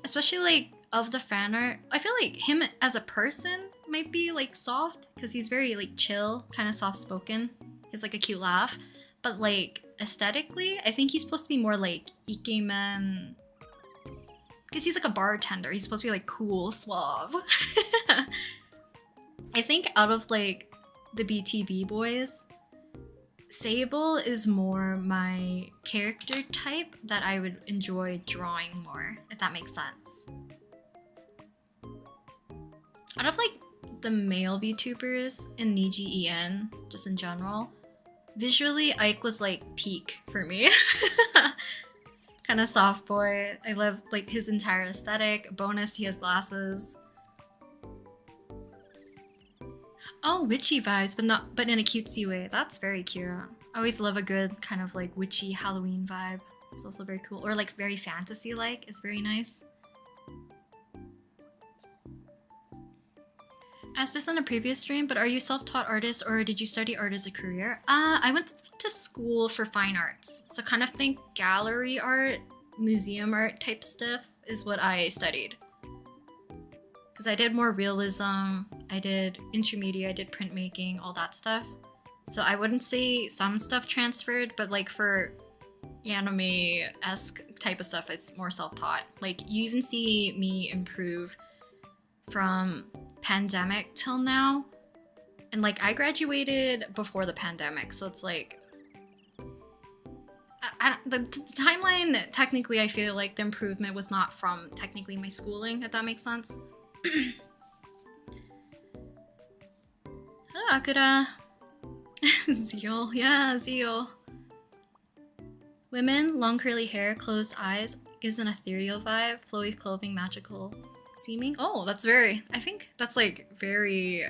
Especially like of the fan art. I feel like him as a person might be like soft because he's very like chill, kind of soft spoken. He has like a cute laugh. But like aesthetically, I think he's supposed to be more like ikemen. Because he's like a bartender. He's supposed to be like cool, suave. I think out of like the BTB boys, Sable is more my character type that I would enjoy drawing more, if that makes sense. Out of like the male VTubers in Niji EN, just in general, visually Ike was like peak for me. Kind of soft boy. I love like his entire aesthetic. Bonus, he has glasses. Oh, witchy vibes, but in a cutesy way. That's very cute. I always love a good kind of like witchy Halloween vibe. It's also very cool. Or like very fantasy-like. It's very nice. Asked this on a previous stream, but are you self-taught artist or did you study art as a career? I went to school for fine arts. So kind of think gallery art, museum art type stuff is what I studied. Because I did more realism, I did intermediate, I did printmaking, all that stuff. So I wouldn't say some stuff transferred, but like for anime-esque type of stuff, it's more self-taught. Like you even see me improve from pandemic till now. And like I graduated before the pandemic, so it's like the timeline, technically I feel like the improvement was not from technically my schooling, if that makes sense. Hello, Akira. Zeal. Yeah, Zeal. Women, long curly hair, closed eyes, gives an ethereal vibe, flowy clothing, magical seeming. Oh, that's very, I think that's like very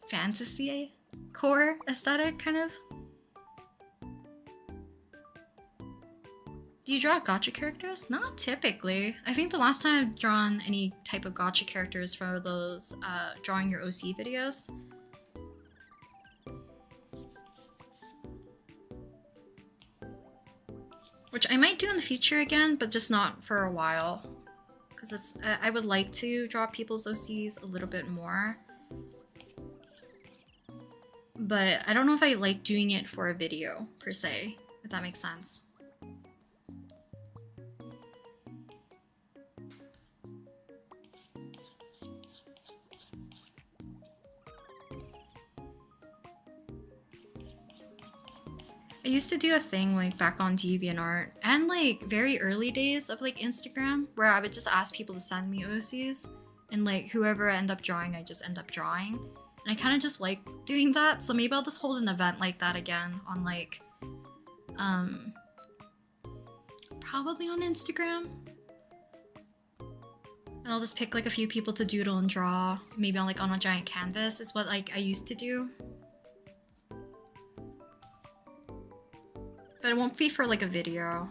fantasy core aesthetic, kind of. Do you draw gacha characters? Not typically. I think the last time I've drawn any type of gacha characters for those drawing your OC videos. which I might do in the future again, but just not for a while. Because it's I would like to draw people's OCs a little bit more. But I don't know if I like doing it for a video, per se, if that makes sense. I used to do a thing like back on DeviantArt and like very early days of like Instagram where I would just ask people to send me OCs and like whoever I end up drawing, I just end up drawing. And I kind of just like doing that, so maybe I'll just hold an event like that again on like, probably on Instagram. And I'll just pick like a few people to doodle and draw, maybe on like on a giant canvas is what like I used to do. But it won't be for like a video.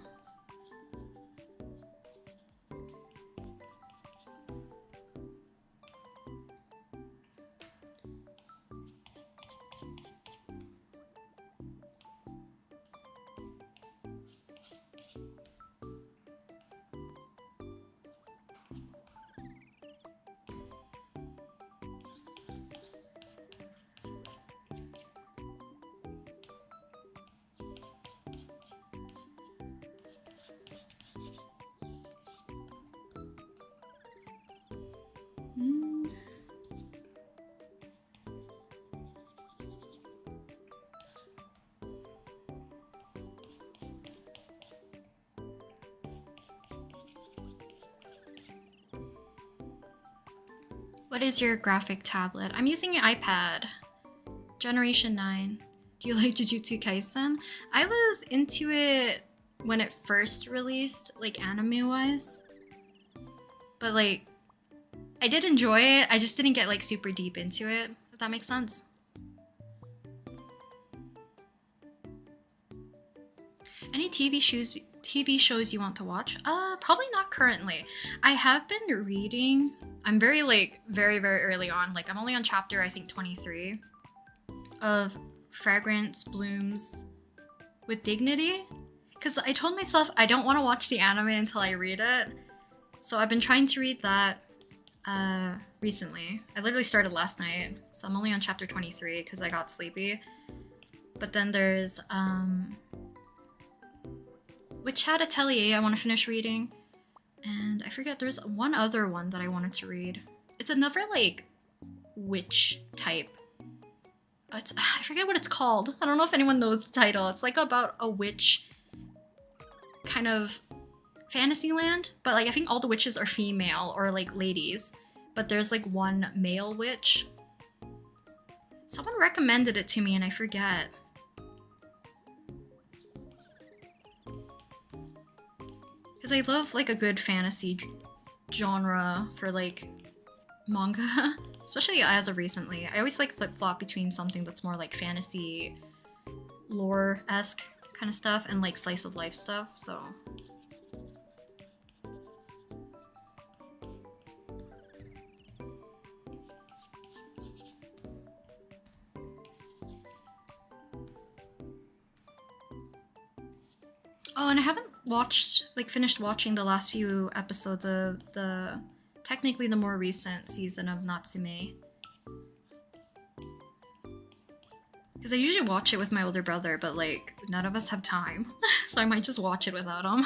What is your graphic tablet? I'm using an iPad. Generation 9. Do you like Jujutsu Kaisen? I was into it when it first released, like anime-wise. But like, I did enjoy it. I just didn't get like super deep into it, if that makes sense. Any TV shows you want to watch? Probably not currently. I have been reading. I'm very very early on. Like I'm only on chapter I think 23 of Fragrance Blooms with Dignity. Because I told myself I don't want to watch the anime until I read it. So I've been trying to read that recently. I literally started last night. So I'm only on chapter 23 because I got sleepy. But then there's Witch Hat Atelier I want to finish reading. And I forget, there's one other one that I wanted to read. It's another like witch type. I forget what it's called. I don't know if anyone knows the title. It's like about a witch kind of fantasy land, but like I think all the witches are female or like ladies, but there's like one male witch. Someone recommended it to me and I forget. Because I love like a good fantasy genre for like manga, especially as of recently. I always like flip-flop between something that's more like fantasy lore-esque kind of stuff and like slice of life stuff, so. Oh, and I haven't finished watching the last few episodes of technically the more recent season of Natsume. Because I usually watch it with my older brother, but like, none of us have time. So I might just watch it without him.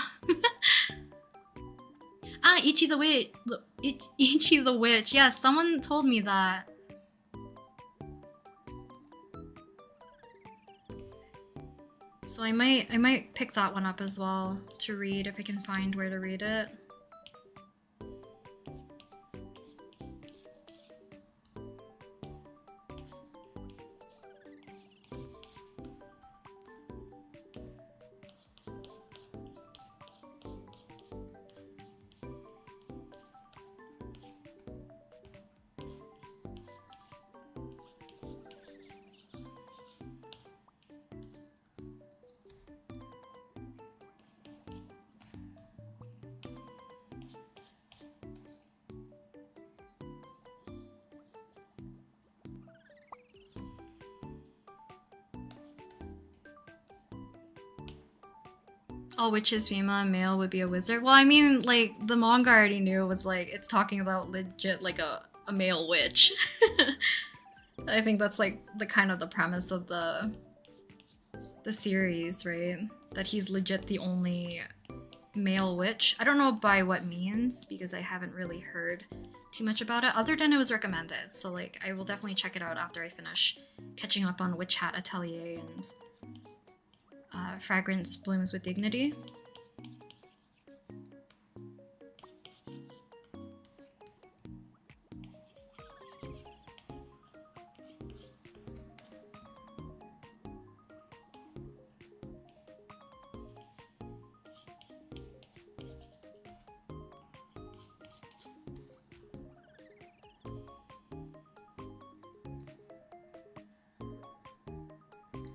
Ah, Ichi the Witch! Ichi the Witch, yes, someone told me that. So I might pick that one up as well to read if I can find where to read it. All witches female and male would be a wizard. Well, I mean, like, the manga I already knew was like, it's talking about legit like a male witch. I think that's like the kind of the premise of the series, right? That he's legit the only male witch. I don't know by what means because I haven't really heard too much about it other than it was recommended. So like I will definitely check it out after I finish catching up on Witch Hat Atelier and Fragrance Blooms with Dignity.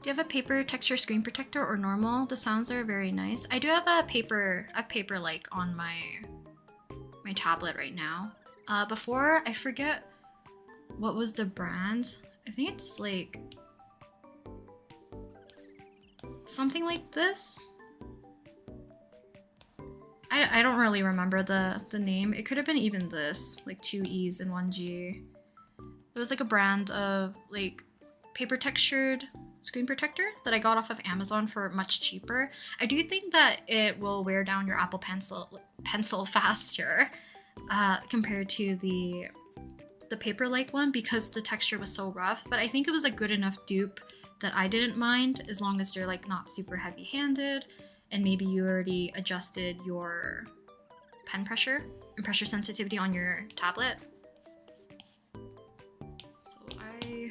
Do you have a paper texture screen protector or normal? The sounds are very nice. I do have a paper like on my tablet right now. Before, I forget what was the brand. I think it's like something like this. I don't really remember the name. It could have been even this, like 2 E's and 1 G. It was like a brand of like paper textured screen protector that I got off of Amazon for much cheaper. I do think that it will wear down your Apple Pencil faster compared to the paper-like one because the texture was so rough, but I think it was a good enough dupe that I didn't mind as long as you're like not super heavy-handed and maybe you already adjusted your pen pressure and pressure sensitivity on your tablet. So I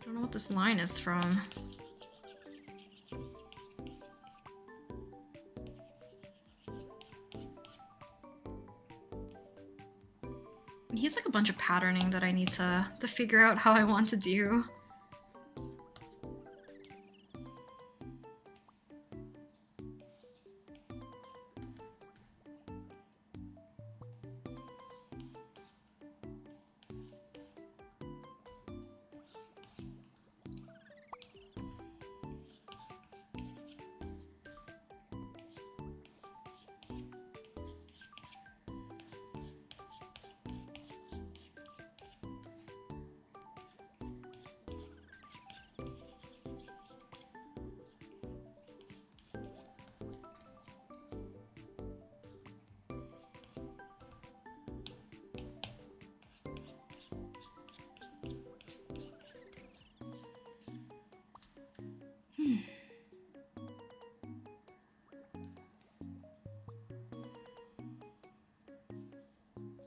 don't know what this line is from. And he's like a bunch of patterning that I need to figure out how I want to do.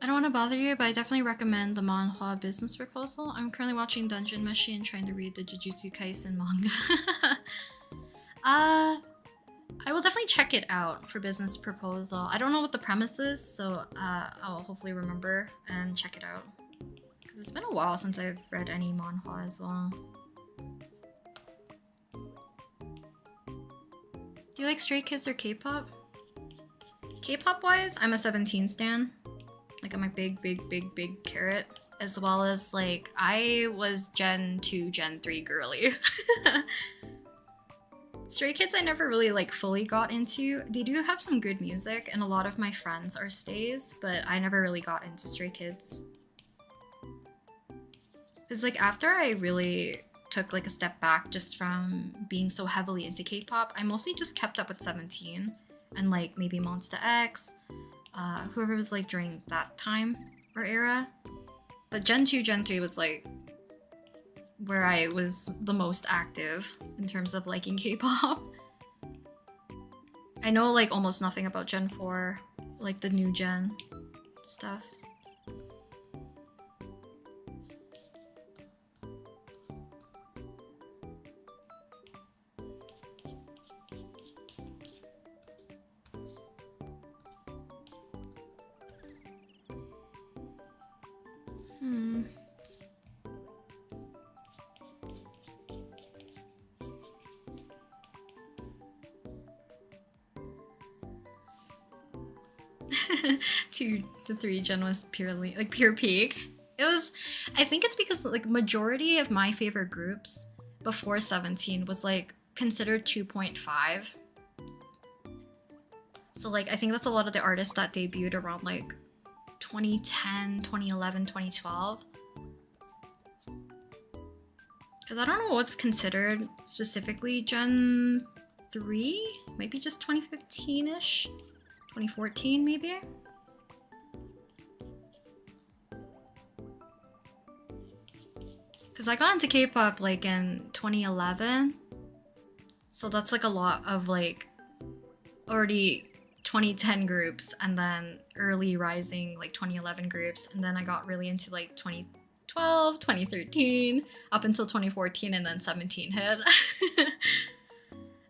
I don't want to bother you, but I definitely recommend the manhwa business proposal. I'm currently watching Dungeon Meshi and trying to read the Jujutsu Kaisen manga. I will definitely check it out for business proposal. I don't know what the premise is, so I'll hopefully remember and check it out. Because it's been a while since I've read any manhwa as well. Do you like Stray Kids or K-pop? K-pop wise, I'm a 17 stan. Like I'm a big carrot. As well as like, I was Gen 2, Gen 3 girly. Stray Kids I never really like fully got into. They do have some good music and a lot of my friends are stays, but I never really got into Stray Kids. Cause like after I really took like a step back just from being so heavily into K-pop, I mostly just kept up with 17 and like maybe Monsta X, whoever was like during that time or era. But Gen 2, Gen 3 was like where I was the most active in terms of liking K-pop. I know like almost nothing about Gen 4, like the new gen stuff. Two to three gen was purely like pure peak. It was, I think it's because like majority of my favorite groups before 17 was like considered 2.5. So like I think that's a lot of the artists that debuted around like 2010, 2011, 2012. Because I don't know what's considered specifically Gen 3? Maybe just 2015-ish? 2014 maybe? Because I got into K-pop like in 2011. So that's like a lot of like already 2010 groups and then early rising like 2011 groups. And then I got really into like 2012, 2013, up until 2014, and then 17 hit.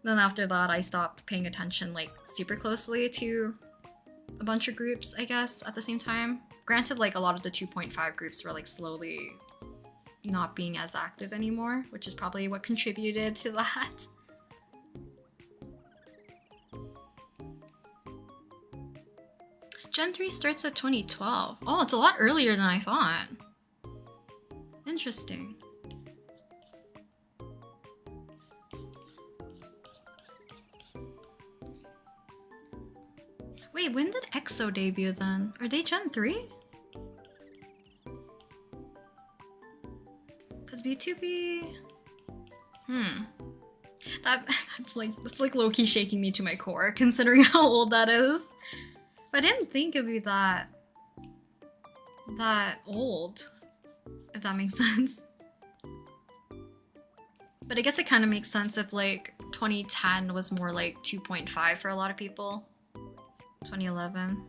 Then after that, I stopped paying attention like super closely to a bunch of groups, I guess, at the same time. Granted, like a lot of the 2.5 groups were like slowly not being as active anymore, which is probably what contributed to that. Gen 3 starts at 2012. Oh, it's a lot earlier than I thought. Interesting. Wait, when did EXO debut then? Are they Gen 3? Because B2B... That's like low-key shaking me to my core, considering how old that is. But I didn't think it'd be that old, if that makes sense. But I guess it kind of makes sense if like 2010 was more like 2.5 for a lot of people. 2011.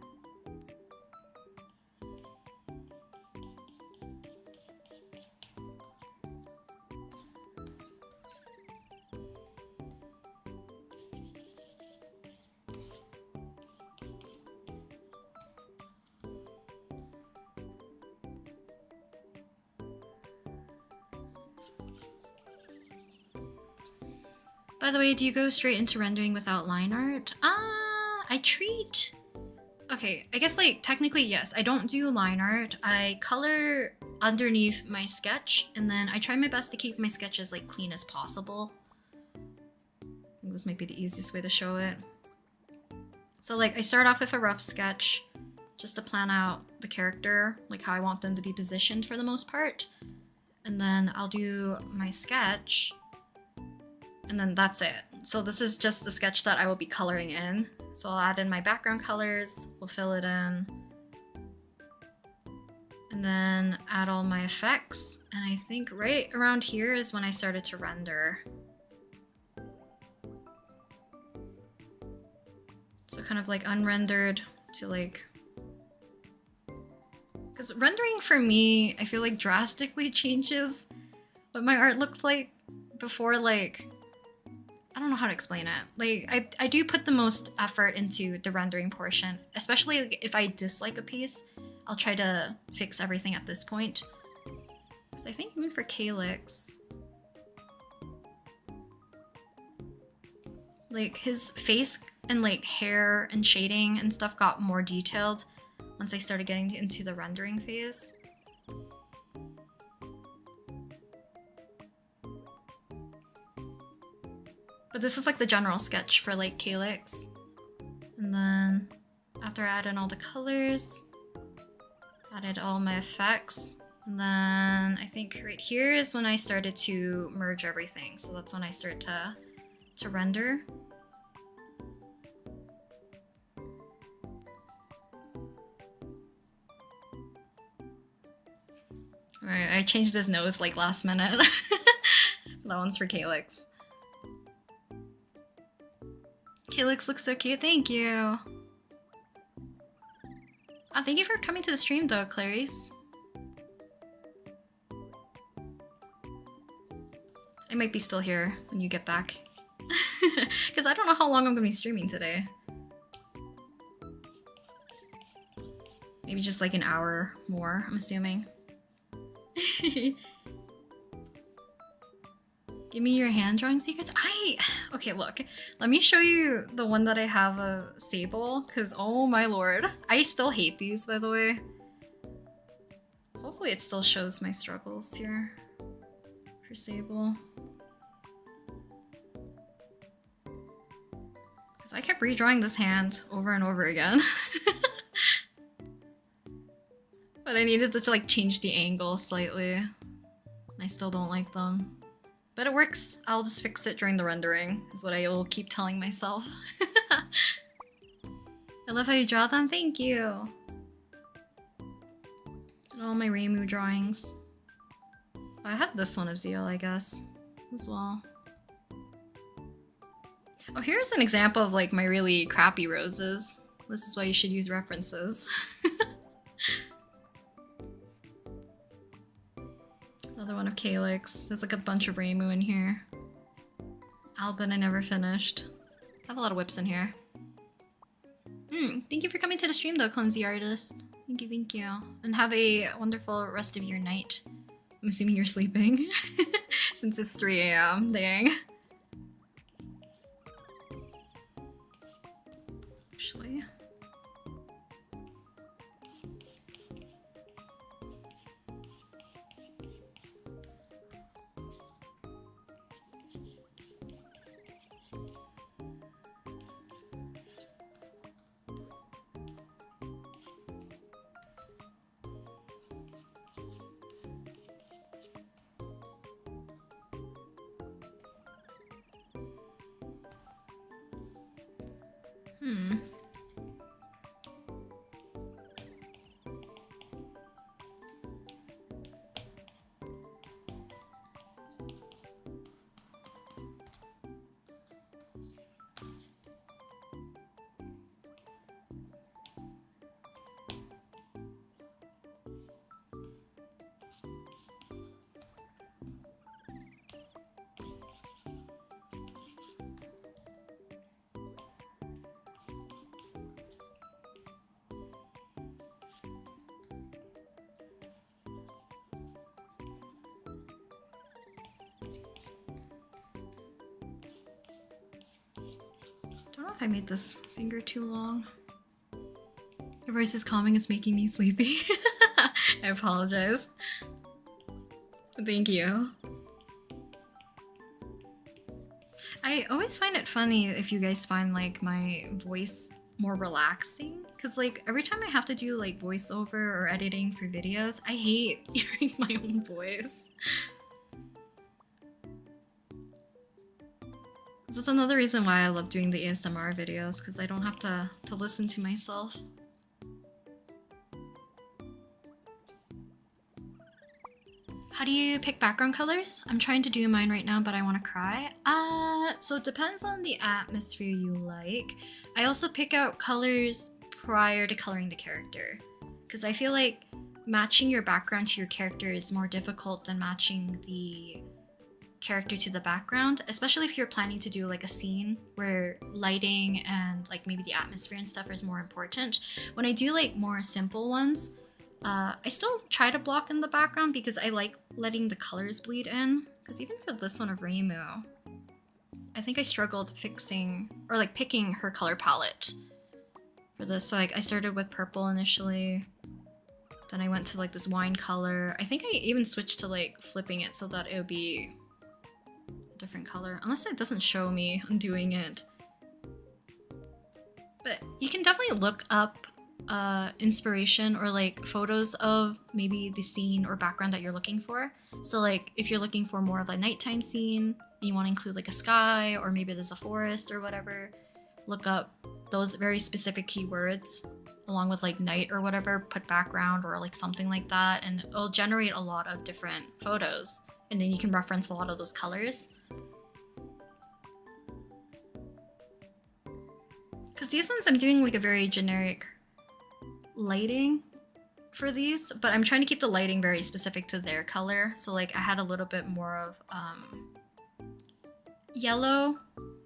By the way, do you go straight into rendering without line art? I treat... Okay, I guess like technically yes, I don't do line art. I color underneath my sketch and then I try my best to keep my sketches like clean as possible. I think this might be the easiest way to show it. So like I start off with a rough sketch just to plan out the character, like how I want them to be positioned for the most part. And then I'll do my sketch and then that's it. So this is just the sketch that I will be coloring in. So I'll add in my background colors, we'll fill it in, and then add all my effects. And I think right around here is when I started to render. So kind of like unrendered to like... Because rendering for me, I feel like drastically changes what my art looked like before. Like, I don't know how to explain it. Like, I do put the most effort into the rendering portion, especially like, if I dislike a piece, I'll try to fix everything at this point. So I think even for Calyx, like his face and like hair and shading and stuff got more detailed once I started getting into the rendering phase. But this is like the general sketch for like Calyx. And then after I add in all the colors, added all my effects. And then I think right here is when I started to merge everything. So that's when I start to render. Alright, I changed his nose like last minute. That one's for Calyx. Calyx looks so cute, thank you! Oh, thank you for coming to the stream though, Clarice. I might be still here when you get back. Because I don't know how long I'm gonna be streaming today. Maybe just like an hour more, I'm assuming. Give me your hand drawing secrets. Okay, look. Let me show you the one that I have of Sable, because oh my lord. I still hate these, by the way. Hopefully it still shows my struggles here for Sable. So I kept redrawing this hand over and over again. But I needed to like change the angle slightly. I still don't like them. But it works. I'll just fix it during the rendering, is what I will keep telling myself. I love how you draw them. Thank you. And all my Reimu drawings. I have this one of Zeal, I guess, as well. Oh, here's an example of like my really crappy roses. This is why you should use references. Another one of Calyx. There's like a bunch of Reimu in here. Albin I never finished. I have a lot of whips in here. Thank you for coming to the stream though, Clumsy Artist. Thank you. And have a wonderful rest of your night. I'm assuming you're sleeping. Since it's 3 AM, dang. Actually. I don't know if I made this finger too long. Your voice is calming, it's making me sleepy. I apologize. Thank you. I always find it funny if you guys find like my voice more relaxing, because like every time I have to do like voiceover or editing for videos, I hate hearing my own voice. That's another reason why I love doing the ASMR videos, because I don't have to listen to myself. How do you pick background colors? I'm trying to do mine right now, but I want to cry. So it depends on the atmosphere you like. I also pick out colors prior to coloring the character, because I feel like matching your background to your character is more difficult than matching the character to the background, especially if you're planning to do like a scene where lighting and like maybe the atmosphere and stuff is more important. When I do like more simple ones, I still try to block in the background because I like letting the colors bleed in. Because even for this one of Reimu, I think I struggled fixing or like picking her color palette for this. So like I started with purple initially, then I went to like this wine color. I think I even switched to like flipping it so that it would be a different color, unless it doesn't show me undoing it. But you can definitely look up inspiration or like photos of maybe the scene or background that you're looking for. So like if you're looking for more of a nighttime scene and you want to include like a sky or maybe there's a forest or whatever, look up those very specific keywords along with like night or whatever, put background or like something like that, and it'll generate a lot of different photos, and then you can reference a lot of those colors. Because these ones I'm doing like a very generic lighting for these, but I'm trying to keep the lighting very specific to their color. So like I had a little bit more of yellow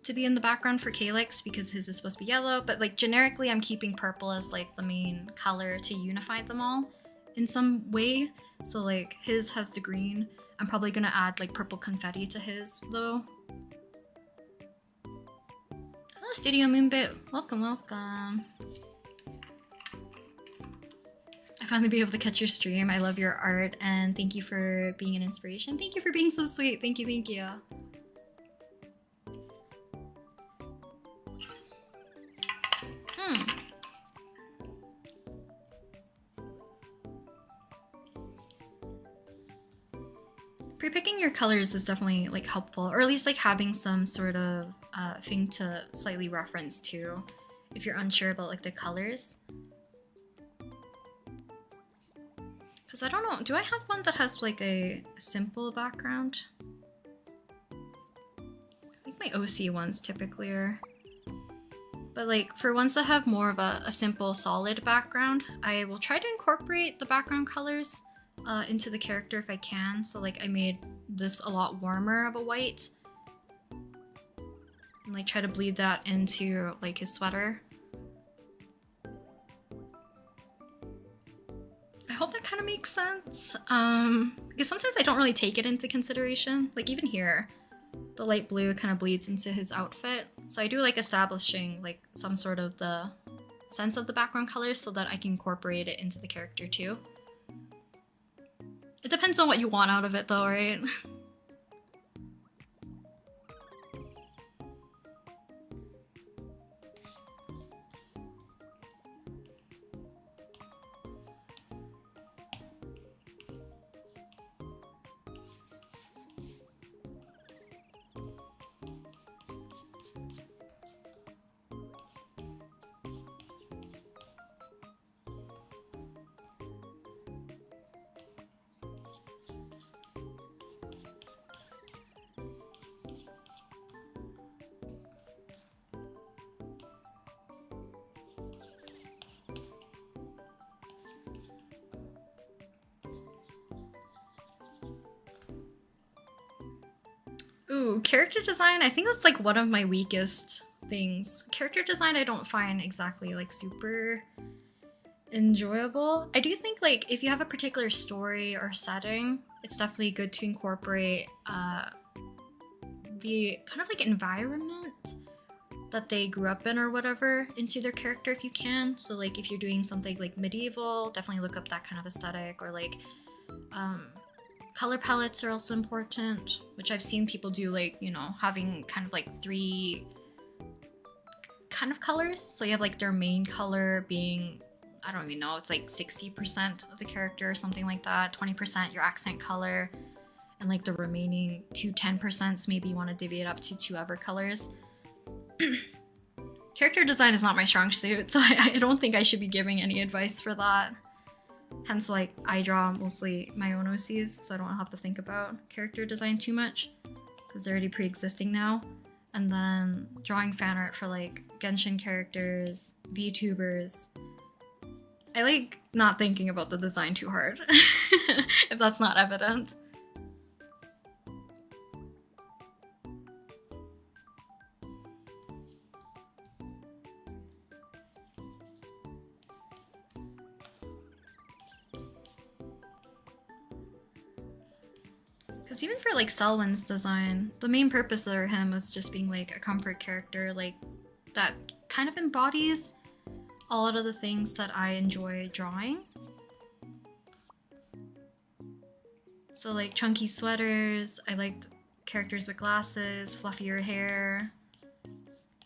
to be in the background for Calyx because his is supposed to be yellow, but like generically I'm keeping purple as like the main color to unify them all in some way. So like his has the green. I'm probably gonna add like purple confetti to his though. Hello Studio Moonbit, welcome, welcome. I finally be able to catch your stream. I love your art and thank you for being an inspiration. Thank you for being so sweet. Thank you, thank you. Pre-picking your colors is definitely like helpful, or at least like having some sort of thing to slightly reference to if you're unsure about like the colors. Because I don't know, do I have one that has like a simple background? I think my OC ones typically are. But like for ones that have more of a simple solid background, I will try to incorporate the background colors into the character if I can. So like I made this a lot warmer of a white. And like try to bleed that into like his sweater. I hope that kind of makes sense. Because sometimes I don't really take it into consideration. Like even here, the light blue kind of bleeds into his outfit. So I do like establishing like some sort of the sense of the background colors so that I can incorporate it into the character too. It depends on what you want out of it though, right? Ooh, character design, I think that's like one of my weakest things. Character design I don't find exactly like super enjoyable. I do think like if you have a particular story or setting, it's definitely good to incorporate the kind of like environment that they grew up in or whatever into their character if you can. So like if you're doing something like medieval, definitely look up that kind of aesthetic, or like color palettes are also important, which I've seen people do, like, you know, having kind of like 3 kind of colors. So you have like their main color being, I don't even know, it's like 60% of the character or something like that, 20% your accent color, and like the remaining 10% maybe you want to divvy it up to 2 other colors. Character design is not my strong suit, so I don't think I should be giving any advice for that. Hence, like, I draw mostly my own OCs, so I don't have to think about character design too much, because they're already pre-existing now. And then drawing fan art for, like, Genshin characters, VTubers. I like not thinking about the design too hard, if that's not evident. Because even for like Selwyn's design, the main purpose of him was just being like a comfort character, like that kind of embodies a lot of the things that I enjoy drawing. So like chunky sweaters, I liked characters with glasses, fluffier hair.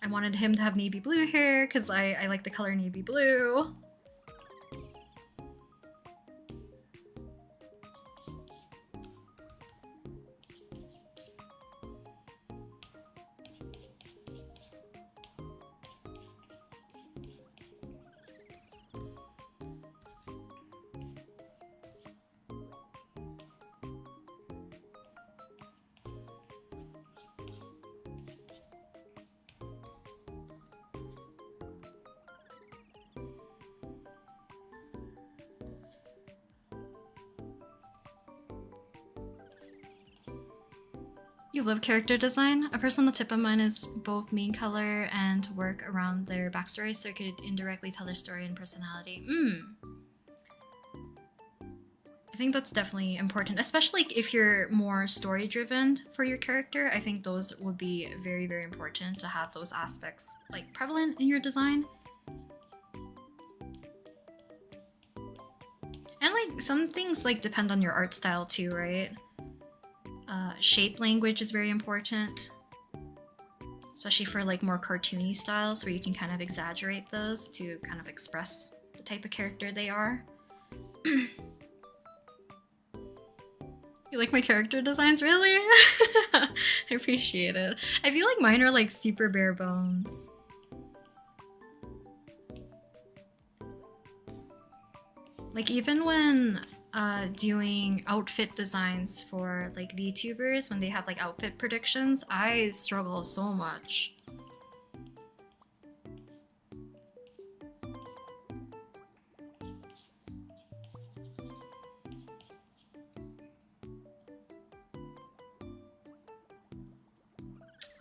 I wanted him to have navy blue hair because I like the color navy blue. You love character design? A personal tip of mine is both main color and to work around their backstory so you could indirectly tell their story and personality. I think that's definitely important, especially if you're more story driven for your character. I think those would be very, very important to have those aspects like prevalent in your design. And like some things like depend on your art style too, right? Shape language is very important, especially for like more cartoony styles where you can kind of exaggerate those to kind of express the type of character they are. You like my character designs, really? I appreciate it. I feel like mine are like super bare bones. Like even when doing outfit designs for like VTubers, when they have like outfit predictions, I struggle so much.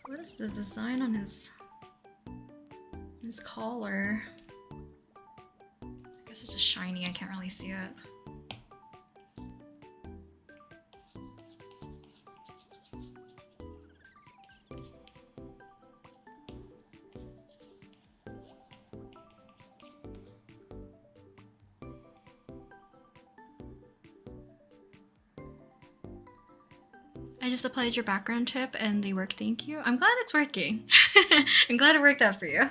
What is the design on his collar? I guess it's just shiny, I can't really see it. I just applied your background tip and they work, thank you. I'm glad it's working. I'm glad it worked out for you.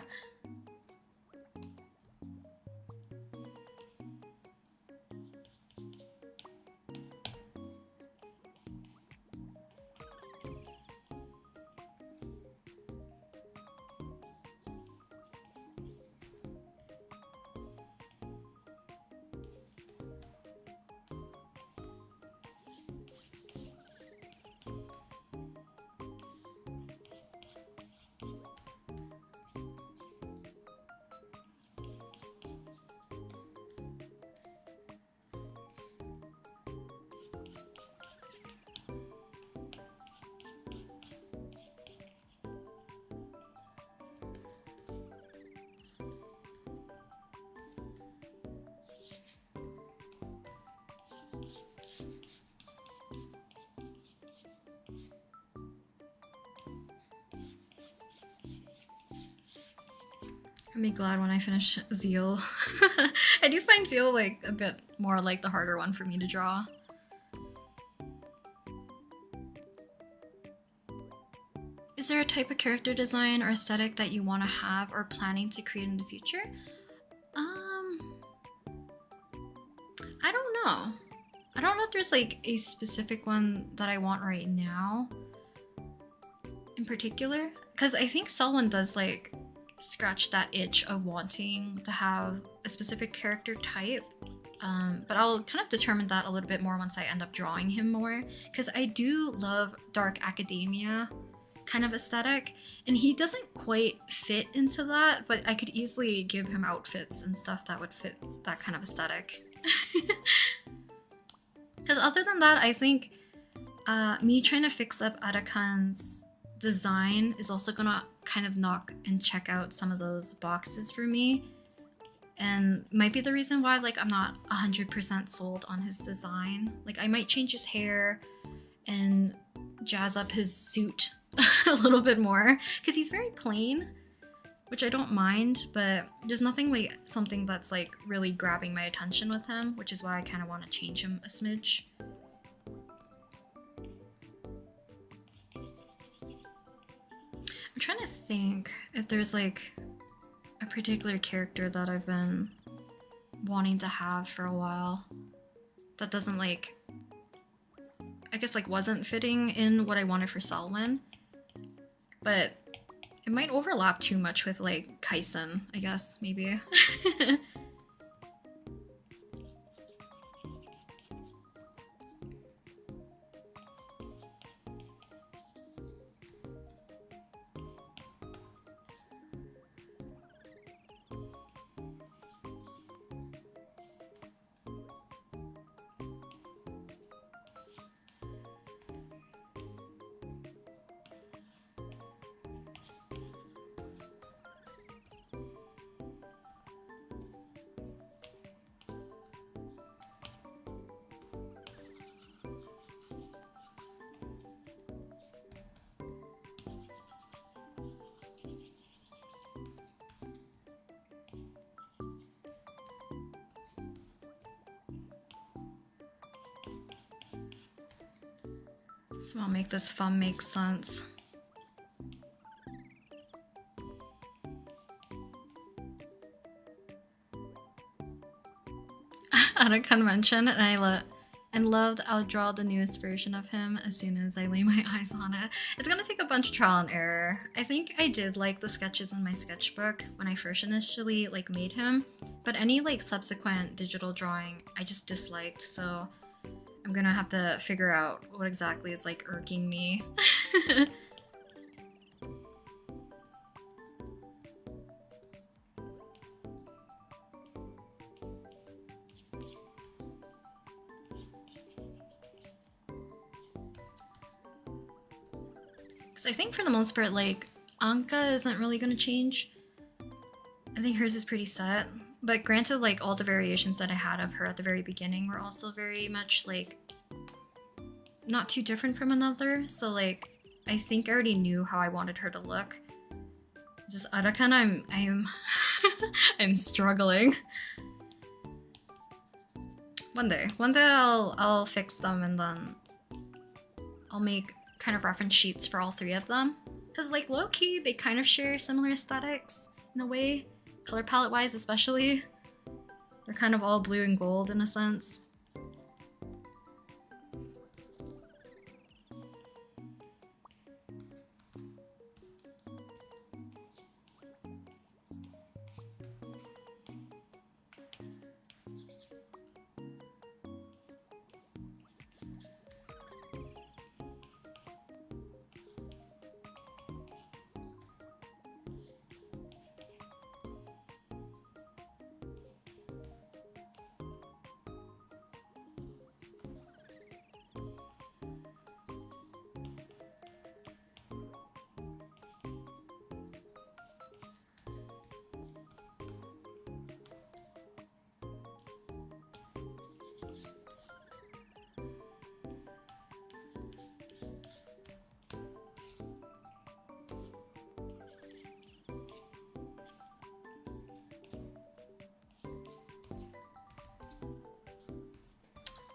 I'll be glad when I finish Zeal. I do find Zeal like a bit more like the harder one for me to draw. Is there a type of character design or aesthetic that you want to have or planning to create in the future? I don't know. I don't know if there's like a specific one that I want right now in particular, because I think someone does like scratch that itch of wanting to have a specific character type, but I'll kind of determine that a little bit more once I end up drawing him more, because I do love dark academia kind of aesthetic, and he doesn't quite fit into that, but I could easily give him outfits and stuff that would fit that kind of aesthetic. Because other than that, I think me trying to fix up Atakan's design is also gonna kind of knock and check out some of those boxes for me, and might be the reason why like I'm not 100% sold on his design. Like I might change his hair and jazz up his suit a little bit more, because he's very plain, which I don't mind, but there's nothing like something that's like really grabbing my attention with him, which is why I kind of want to change him a smidge. I'm trying to think if there's like a particular character that I've been wanting to have for a while that doesn't like, I guess like wasn't fitting in what I wanted for Selwyn, but it might overlap too much with like Kaisen, I guess, maybe. So I'll make this fun make sense. At a convention, and I let and loved I'll draw the newest version of him as soon as I lay my eyes on it. It's gonna take a bunch of trial and error. I think I did like the sketches in my sketchbook when I first initially like made him, but any like subsequent digital drawing I just disliked, so I'm gonna have to figure out what exactly is like irking me. I think for the most part, like, Anka isn't really gonna change. I think hers is pretty set. But granted, like, all the variations that I had of her at the very beginning were also very much, like, not too different from another. So, like, I think I already knew how I wanted her to look. Just Arakan, I'm struggling. One day I'll fix them, and then I'll make kind of reference sheets for all three of them, because like low-key they kind of share similar aesthetics in a way, color palette wise especially. They're kind of all blue and gold in a sense.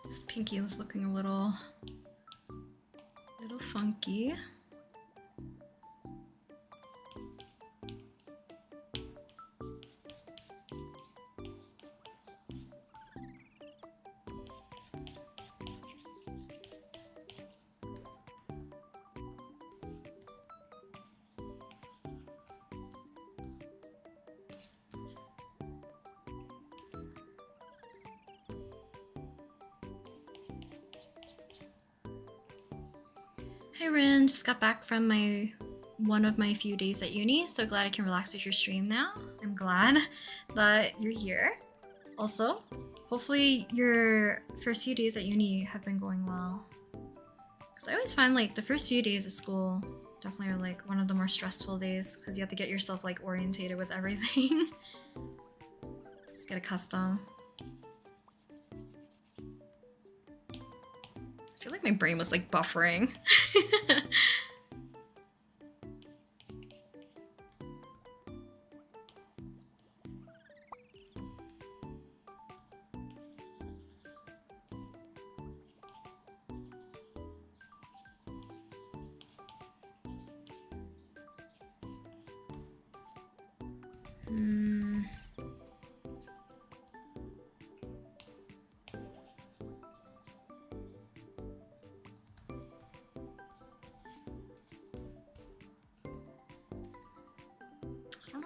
This pinky is looking a little funky. Hi Rin, just got back from one of my few days at uni, so glad I can relax with your stream now. I'm glad that you're here. Also, hopefully your first few days at uni have been going well. Because I always find like the first few days of school definitely are like one of the more stressful days, because you have to get yourself like orientated with everything. Just get accustomed. I feel like my brain was like buffering.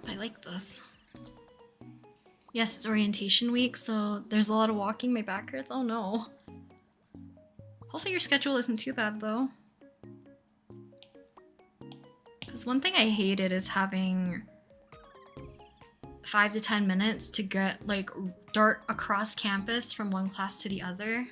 I like this. Yes, it's orientation week, so there's a lot of walking. My back hurts. Oh no. Hopefully your schedule isn't too bad though. Because one thing I hated is having 5 to 10 minutes to get like dart across campus from one class to the other.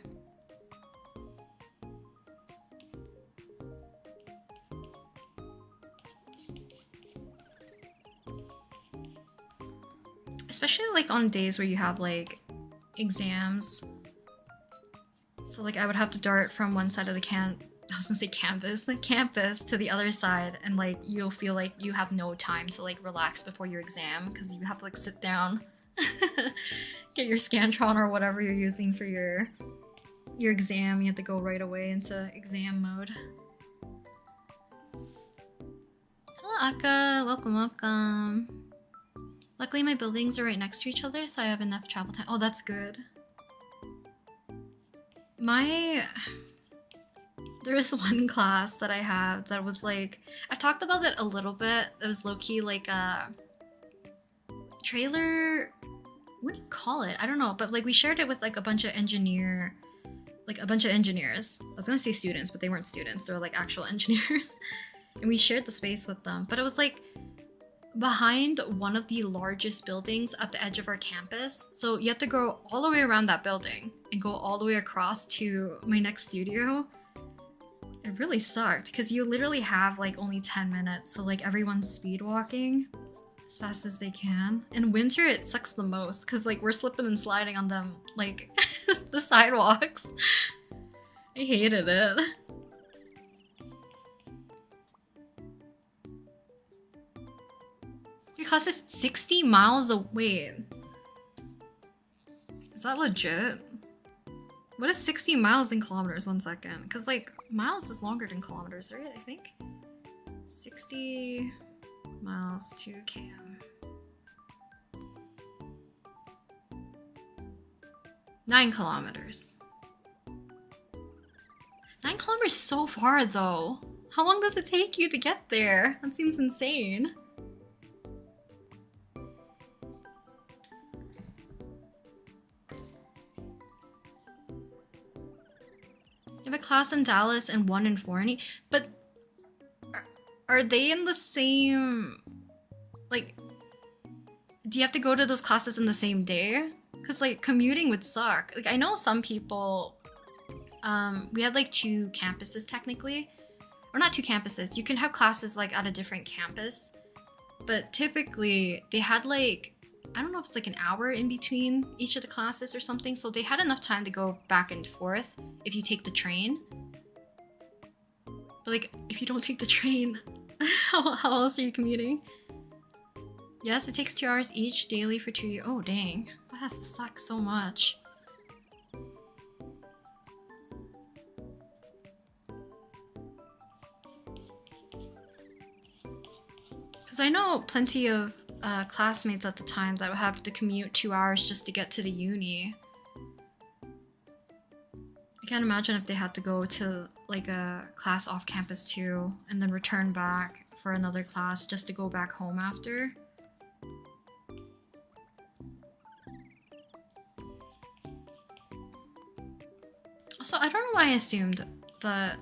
Especially like on days where you have like exams. So like I would have to dart from one side of the campus to the other side, and like you'll feel like you have no time to like relax before your exam because you have to like sit down, get your Scantron or whatever you're using for your exam. You have to go right away into exam mode. Hello Akka, welcome. Luckily my buildings are right next to each other, so I have enough travel time. Oh, that's good. There is one class that I have that was like, I've talked about it a little bit. It was low-key like a trailer, what do you call it? I don't know, but like we shared it with like a bunch of engineers. I was gonna say students, but they weren't students. They were like actual engineers. And we shared the space with them. But it was like behind one of the largest buildings at the edge of our campus. So you have to go all the way around that building and go all the way across to my next studio. It really sucked because you literally have like only 10 minutes. So like everyone's speed walking as fast as they can. In winter, it sucks the most because like we're slipping and sliding on them, like the sidewalks. I hated it. Your class is 60 miles away. Is that legit? What is 60 miles in kilometers? 1 second. Because like miles is longer than kilometers, right? I think. 60 miles to km. 9 kilometers. 9 kilometers is so far though. How long does it take you to get there? That seems insane. You have a class in Dallas and one in Forney, but are they in the same, like, do you have to go to those classes in the same day? Because like commuting would suck. Like I know some people, we had like 2 campuses technically, or not 2 campuses. You can have classes like at a different campus, but typically they had like, I don't know if it's like an hour in between each of the classes or something. So they had enough time to go back and forth if you take the train. But like, if you don't take the train, how else are you commuting? Yes, it takes 2 hours each daily for 2 years. Oh, dang. That has to suck so much. Because I know plenty of classmates at the time that would have to commute 2 hours just to get to the uni. I can't imagine if they had to go to like a class off campus too and then return back for another class just to go back home after. Also, I don't know why I assumed that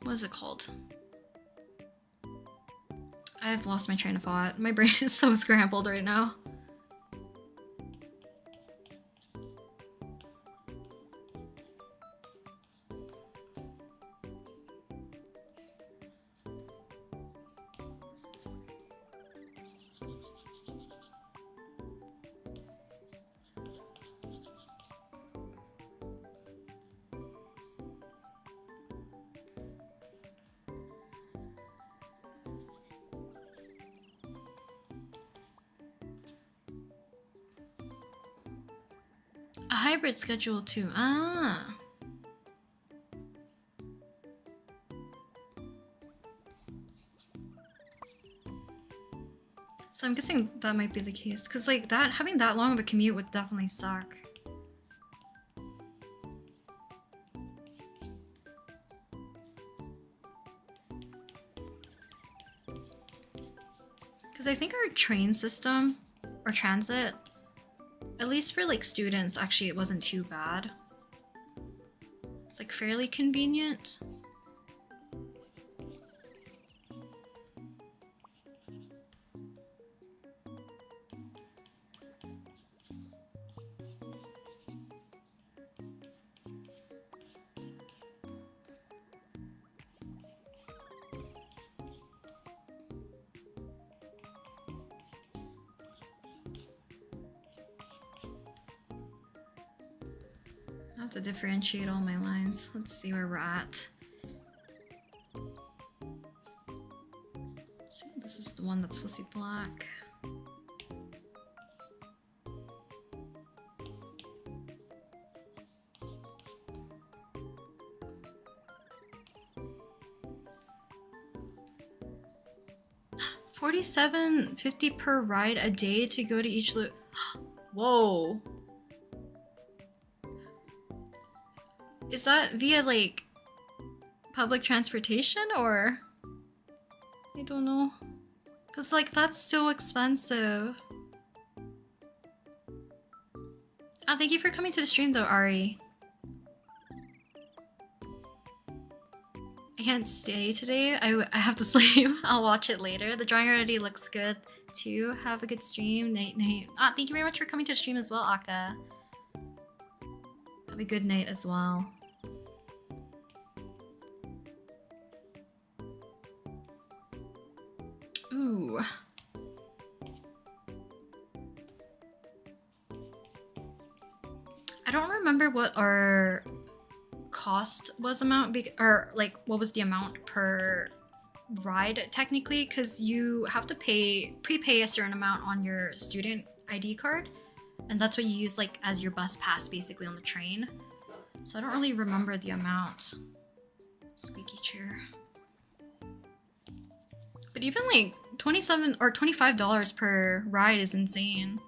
what is it called? I've lost my train of thought. My brain is so scrambled right now. A hybrid schedule too. Ah. So I'm guessing that might be the case, because like that, having that long of a commute would definitely suck. Because I think our train system or transit, at least for like students, actually it wasn't too bad. It's like fairly convenient. I have to differentiate all my lines. Let's see where we're at. So this is the one that's supposed to be black. $47.50 per ride a day to go to each loop. Whoa. that via like public transportation or? I don't know. Cause like that's so expensive. Oh, thank you for coming to the stream though, Ari. I can't stay today. I have to sleep. I'll watch it later. The drawing already looks good too. Have a good stream. Night night. Ah, thank you very much for coming to the stream as well, Aka. Have a good night as well. Ooh. I don't remember what our cost was or like what was the amount per ride technically, because you have to prepay a certain amount on your student ID card, and that's what you use like as your bus pass basically on the train. So I don't really remember the amount. Squeaky chair. But even like $27 or $25 per ride is insane.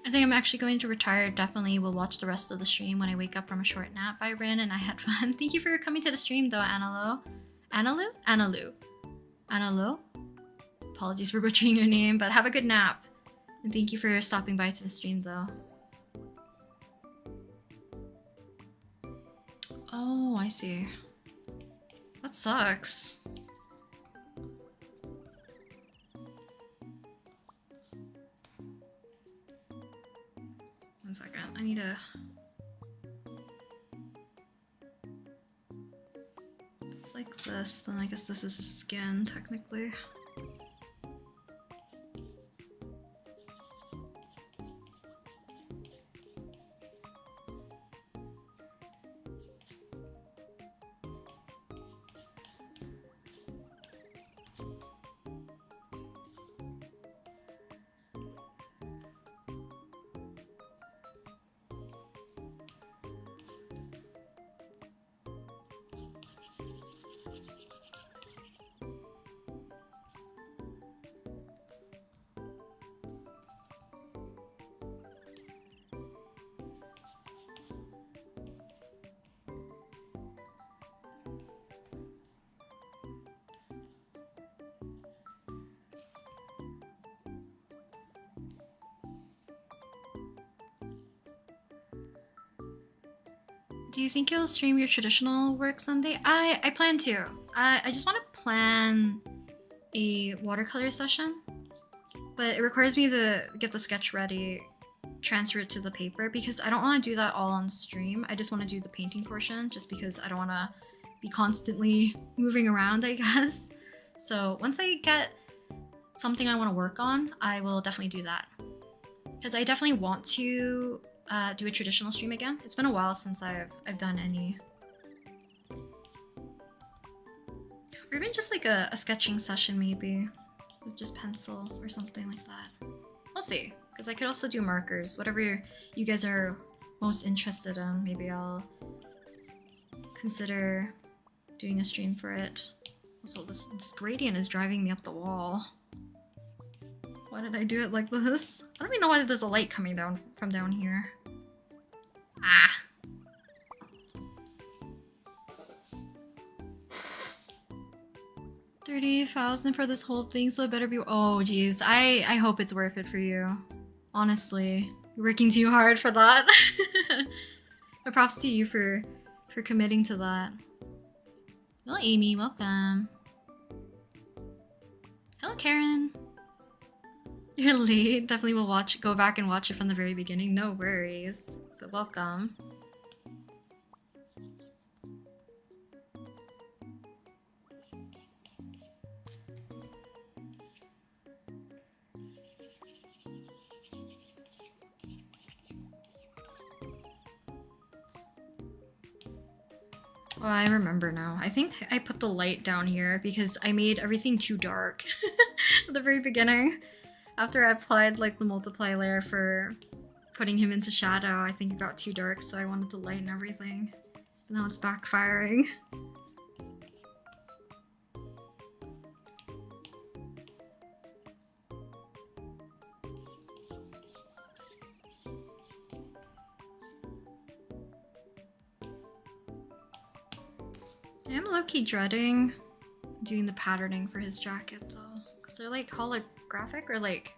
I think I'm actually going to retire. Definitely will watch the rest of the stream when I wake up from a short nap. Bye, Rin, and I had fun. Thank you for coming to the stream though, Analu. Analu? Apologies for butchering your name, but have a good nap. And thank you for stopping by to the stream though. Oh, I see. That sucks. One second, I need to... It's like this, then I guess this is a skin, technically. Do you think you'll stream your traditional work someday? I plan to. I just want to plan a watercolor session, but it requires me to get the sketch ready, transfer it to the paper, because I don't want to do that all on stream. I just want to do the painting portion, just because I don't want to be constantly moving around, I guess. So once I get something I want to work on, I will definitely do that. Because I definitely want to do a traditional stream again. It's been a while since I've done any. Or even just like a sketching session maybe. With just pencil or something like that. We'll see. Because I could also do markers. Whatever you guys are most interested in, maybe I'll consider doing a stream for it. Also, this gradient is driving me up the wall. Why did I do it like this? I don't even know why there's a light coming down from down here. Ah. $30,000 for this whole thing, so it better be. Oh, geez. I hope it's worth it for you. Honestly, you're working too hard for that. But props to you for committing to that. Hello, Amy. Welcome. Hello, Karen. You're late. Definitely will go back and watch it from the very beginning. No worries. But welcome. Oh, I remember now. I think I put the light down here because I made everything too dark at the very beginning. After I applied like the multiply layer for putting him into shadow, I think it got too dark, so I wanted to lighten everything. Now it's backfiring. I am low-key dreading doing the patterning for his jacket though, because they're like holographic or like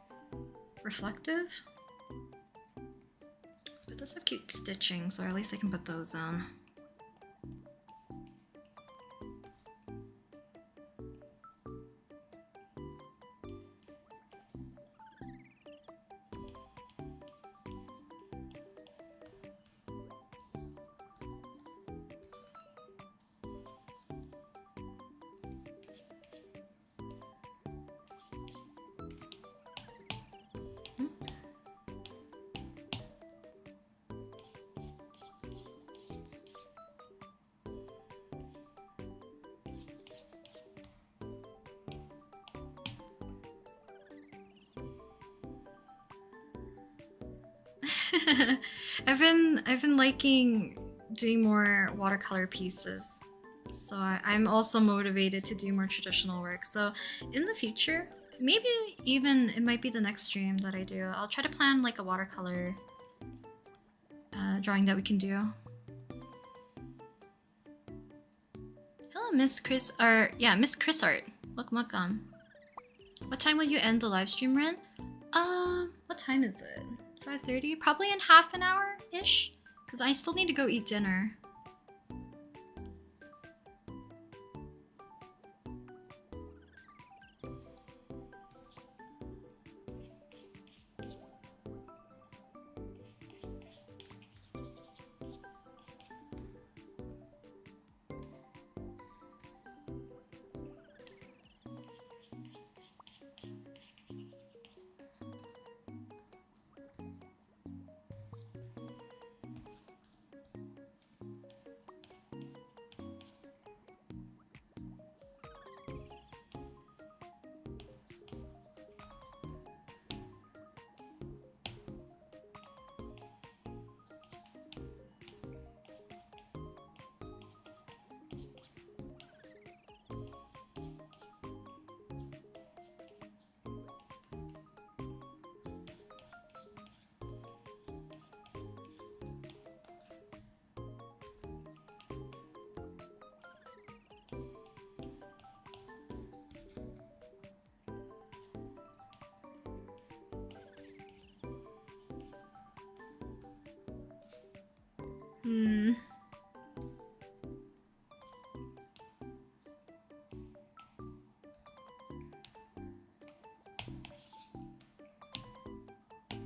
reflective. But it does have cute stitching, so at least I can put those on. I've been liking doing more watercolor pieces, so I'm also motivated to do more traditional work. So in the future, maybe even it might be the next stream that I do, I'll try to plan like a watercolor drawing that we can do. Hello, Miss Chris Art. Yeah, Miss Chris Art. Welcome. What time will you end the live stream, Ren? What time is it? 5:30? Probably in half an hour-ish? Because I still need to go eat dinner.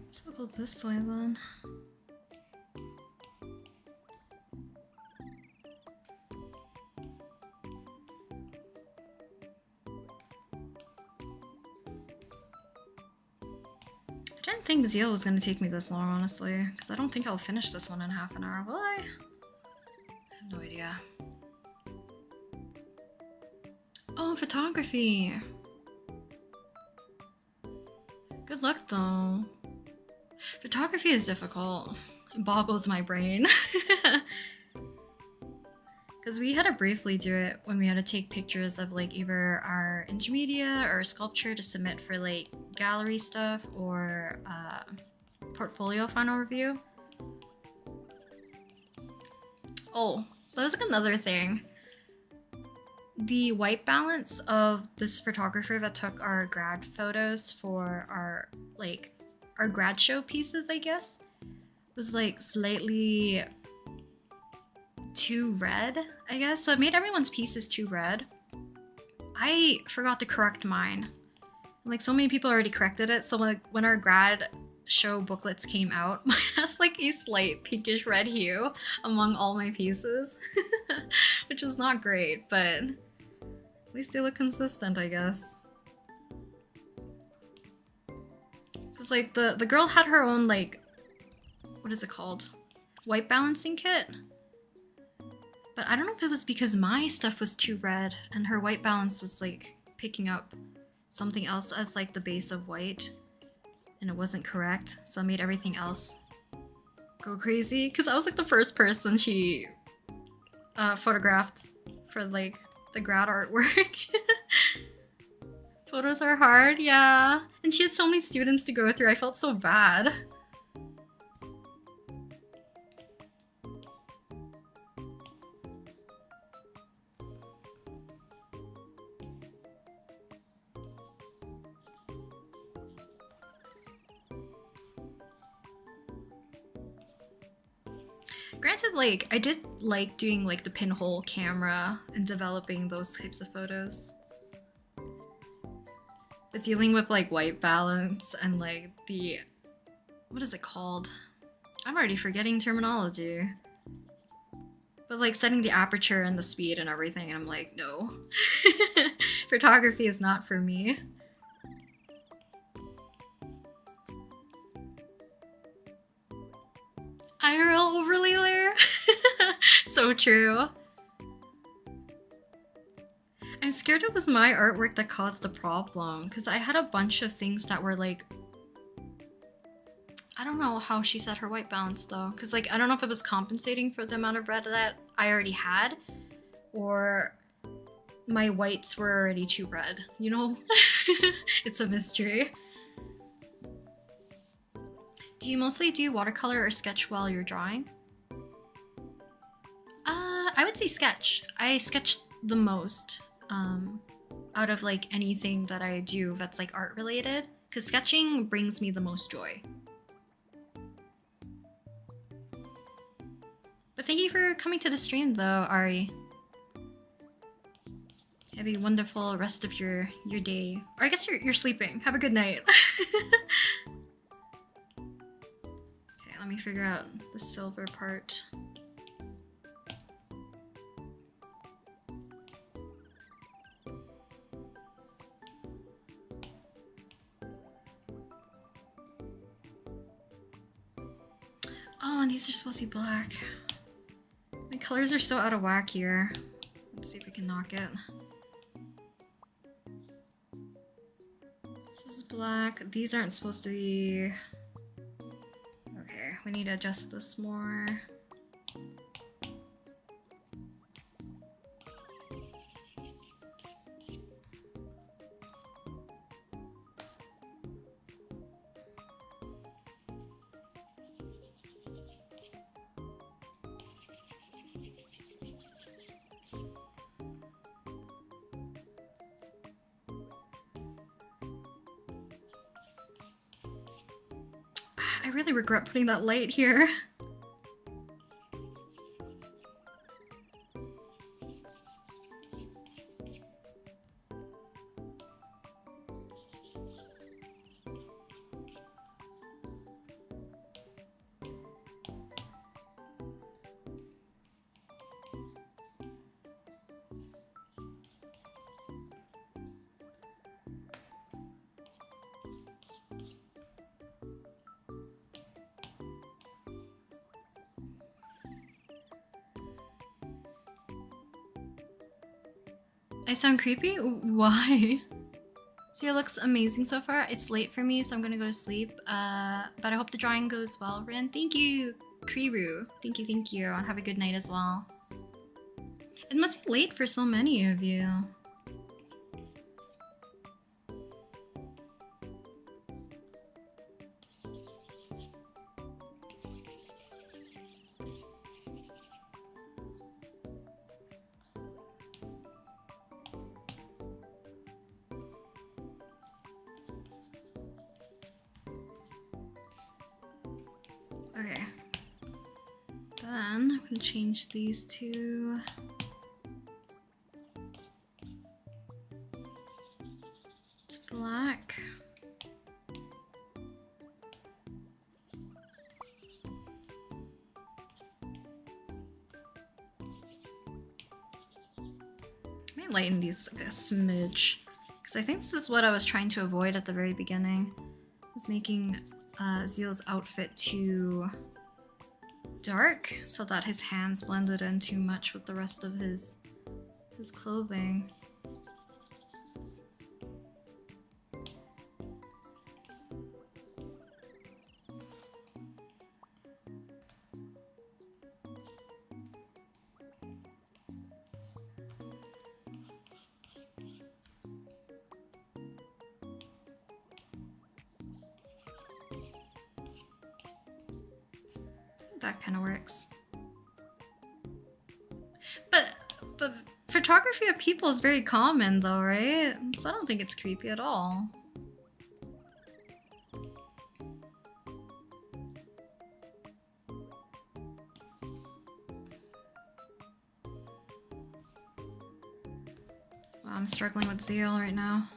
Let's go this way then. I didn't think Zeal was gonna take me this long, honestly, because I don't think I'll finish this one in half an hour, will I? I have no idea. Oh, photography! Good luck, though. Photography is difficult. It boggles my brain. Because we had to briefly do it when we had to take pictures of like either our intermedia or sculpture to submit for like gallery stuff or portfolio final review. Oh, there's like another thing. The white balance of this photographer that took our grad photos for our grad show pieces, I guess, was like slightly too red, I guess. So it made everyone's pieces too red. I forgot to correct mine. Like, so many people already corrected it, so like when our grad show booklets came out, mine has like a slight pinkish red hue among all my pieces. Which is not great, but at least they look consistent, I guess. Cause like the girl had her own like, what is it called? White balancing kit? But I don't know if it was because my stuff was too red and her white balance was like picking up something else as like the base of white and it wasn't correct, so it made everything else go crazy. Cause I was like the first person she photographed for like the grad artwork. Photos are hard, yeah. And she had so many students to go through, I felt so bad. Granted, like, I did like doing like the pinhole camera and developing those types of photos. But dealing with like white balance and like the, what is it called? I'm already forgetting terminology. But like setting the aperture and the speed and everything, and I'm like, no. Photography is not for me. IRL overlay layer? So true. I'm scared it was my artwork that caused the problem, because I had a bunch of things that were like, I don't know how she set her white balance though, because like I don't know if it was compensating for the amount of red that I already had, or my whites were already too red, you know? It's a mystery. Do you mostly do watercolor or sketch while you're drawing? I would say sketch. I sketch the most out of like anything that I do that's like art related, because sketching brings me the most joy. But thank you for coming to the stream though, Ari. Have a wonderful rest of your day. Or I guess you're sleeping. Have a good night. Okay, let me figure out the silver part. Oh, and these are supposed to be black. My colors are so out of whack here. Let's see if we can knock it. This is black. These aren't supposed to be... Okay, we need to adjust this more. I really regret putting that light here. I sound creepy? Why? See, it looks amazing so far. It's late for me, so I'm gonna go to sleep. But I hope the drawing goes well, Rin. Thank you, Kriru. Thank you, and have a good night as well. It must be late for so many of you. Okay, then I'm gonna change these two. It's black. I might lighten these like a smidge, because I think this is what I was trying to avoid at the very beginning. Was making Zeal's outfit too dark so that his hands blended in too much with the rest of his clothing. That kind of works. But photography of people is very common though, right? So I don't think it's creepy at all. I'm struggling with zeal right now.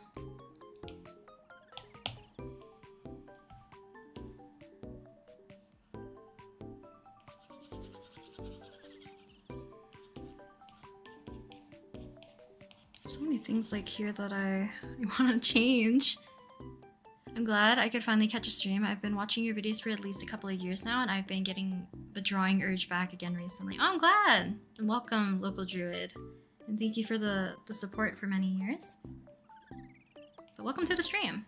So many things like here that I want to change. I'm glad I could finally catch a stream. I've been watching your videos for at least a couple of years now, and I've been getting the drawing urge back again recently. Oh, I'm glad! And welcome, local druid. And thank you for the support for many years. But welcome to the stream.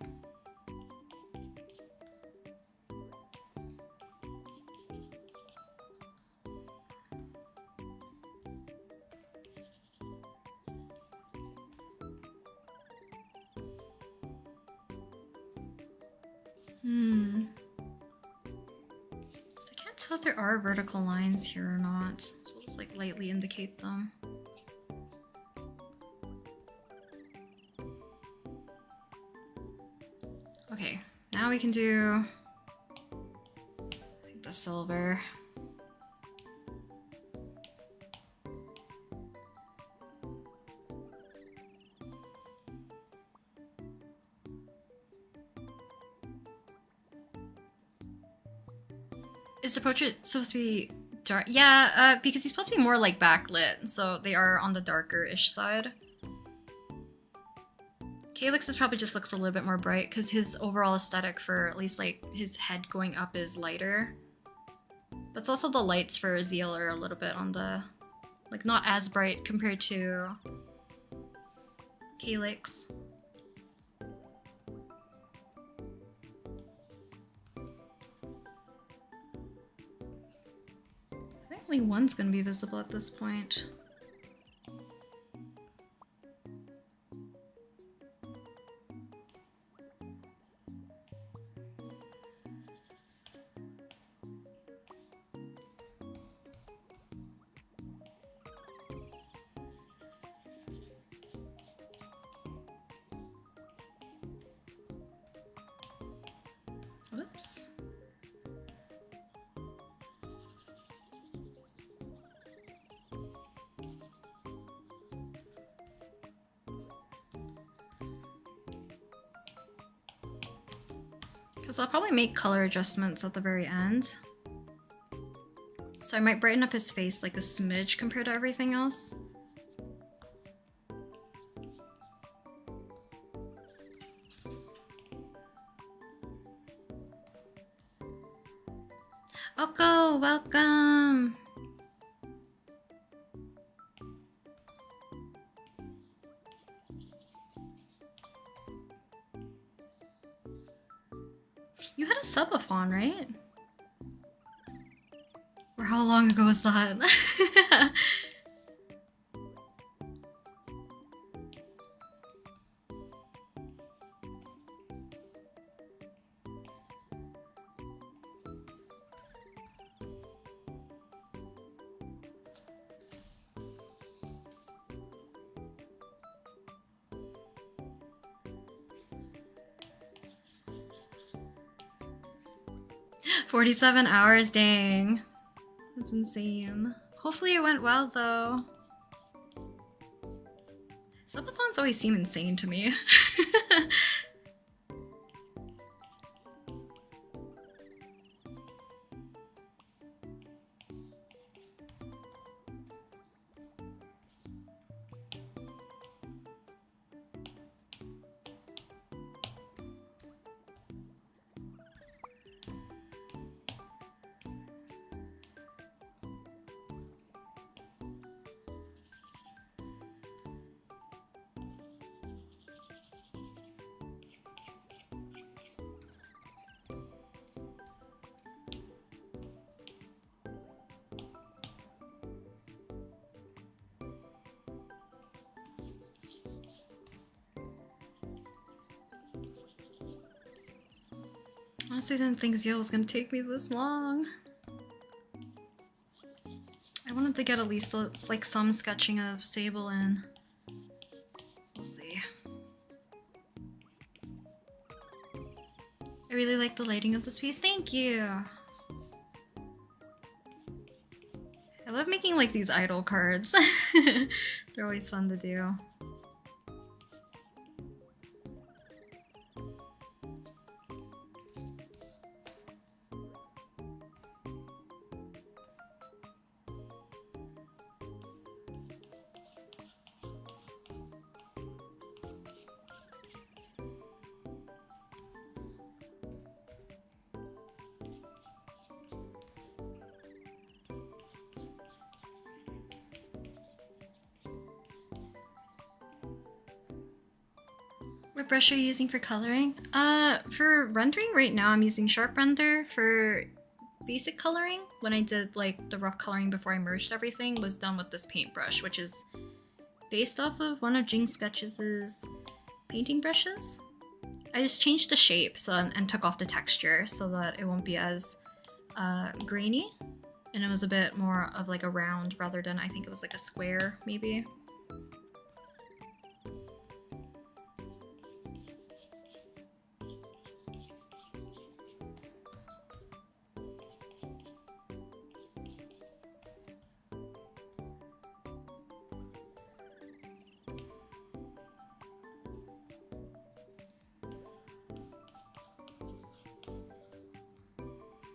So I can't tell if there are vertical lines here or not. So I'll just like lightly indicate them. Okay, now we can do the silver. Is the portrait supposed to be dark? Yeah, because he's supposed to be more like backlit, so they are on the darker-ish side. Calyx's probably just looks a little bit more bright because his overall aesthetic for at least like his head going up is lighter. But it's also the lights for Zeal are a little bit on the, like, not as bright compared to Calyx. I think only one's gonna be visible at this point. Whoops. Because I'll probably make color adjustments at the very end. So I might brighten up his face like a smidge compared to everything else. Oko, welcome! You had a subathon, right? Or how long ago was that? $47 hours, dang. That's insane. Hopefully it went well though. Subathons always seem insane to me. Honestly, I didn't think Zeal was gonna take me this long. I wanted to get at least like some sketching of Sable in. We'll see. I really like the lighting of this piece. Thank you! I love making like these idol cards. They're always fun to do. What brush are you using for coloring? For rendering right now, I'm using Sharp Render. For basic coloring, when I did like the rough coloring before I merged everything, was done with this paintbrush, which is based off of one of Jing Sketches' painting brushes. I just changed the shape and took off the texture so that it won't be as grainy, and it was a bit more of like a round rather than, I think it was like a square maybe.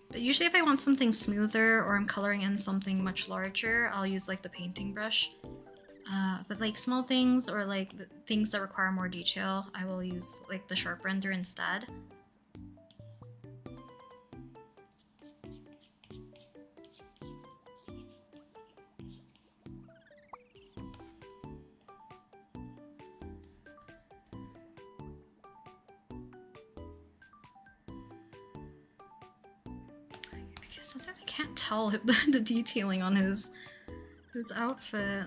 But usually if I want something smoother or I'm coloring in something much larger, I'll use like the painting brush. But like small things or like things that require more detail, I will use like the Sharp Render instead. Sometimes I can't tell the detailing on his outfit.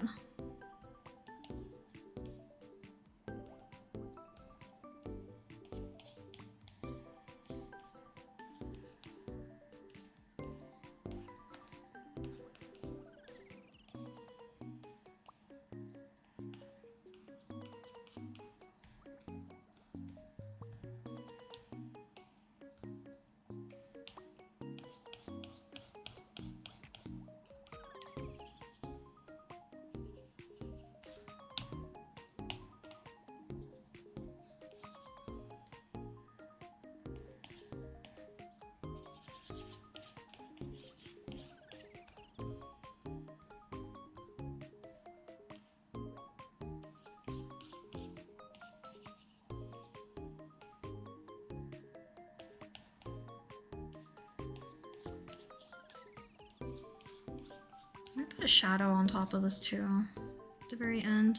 I'm gonna put a shadow on top of this too, at the very end.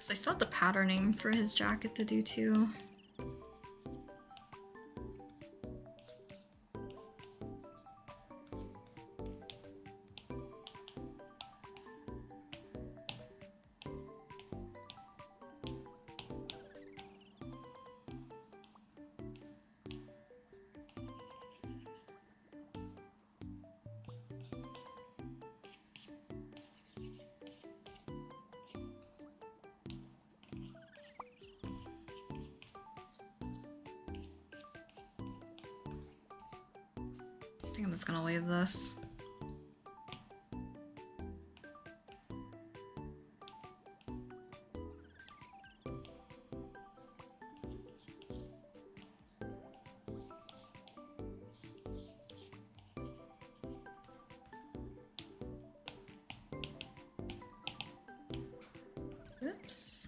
I still have the patterning for his jacket to do too. I think I'm just gonna leave this. Oops.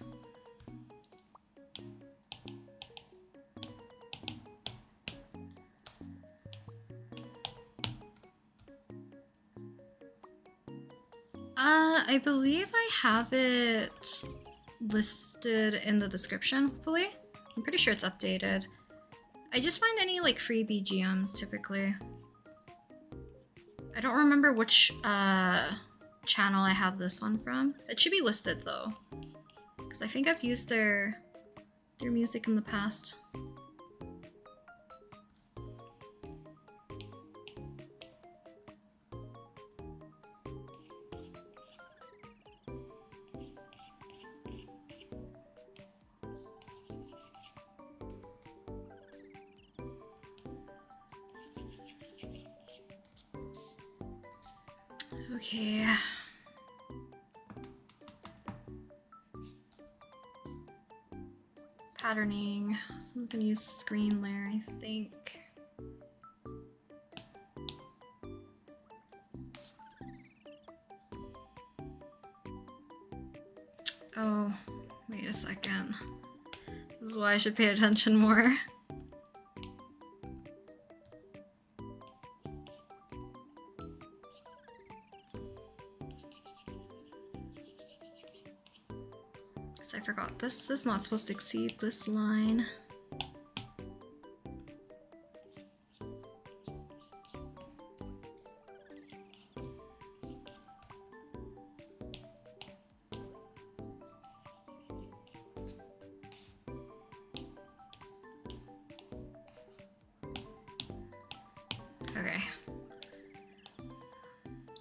I believe I have it listed in the description, hopefully. I'm pretty sure it's updated. I just find any like free BGMs typically. I don't remember which channel I have this one from. It should be listed though, because I think I've used their music in the past. Okay. Patterning. So I'm gonna use screen layer, I think. Oh, wait a second. This is why I should pay attention more. I forgot, this is not supposed to exceed this line. Okay.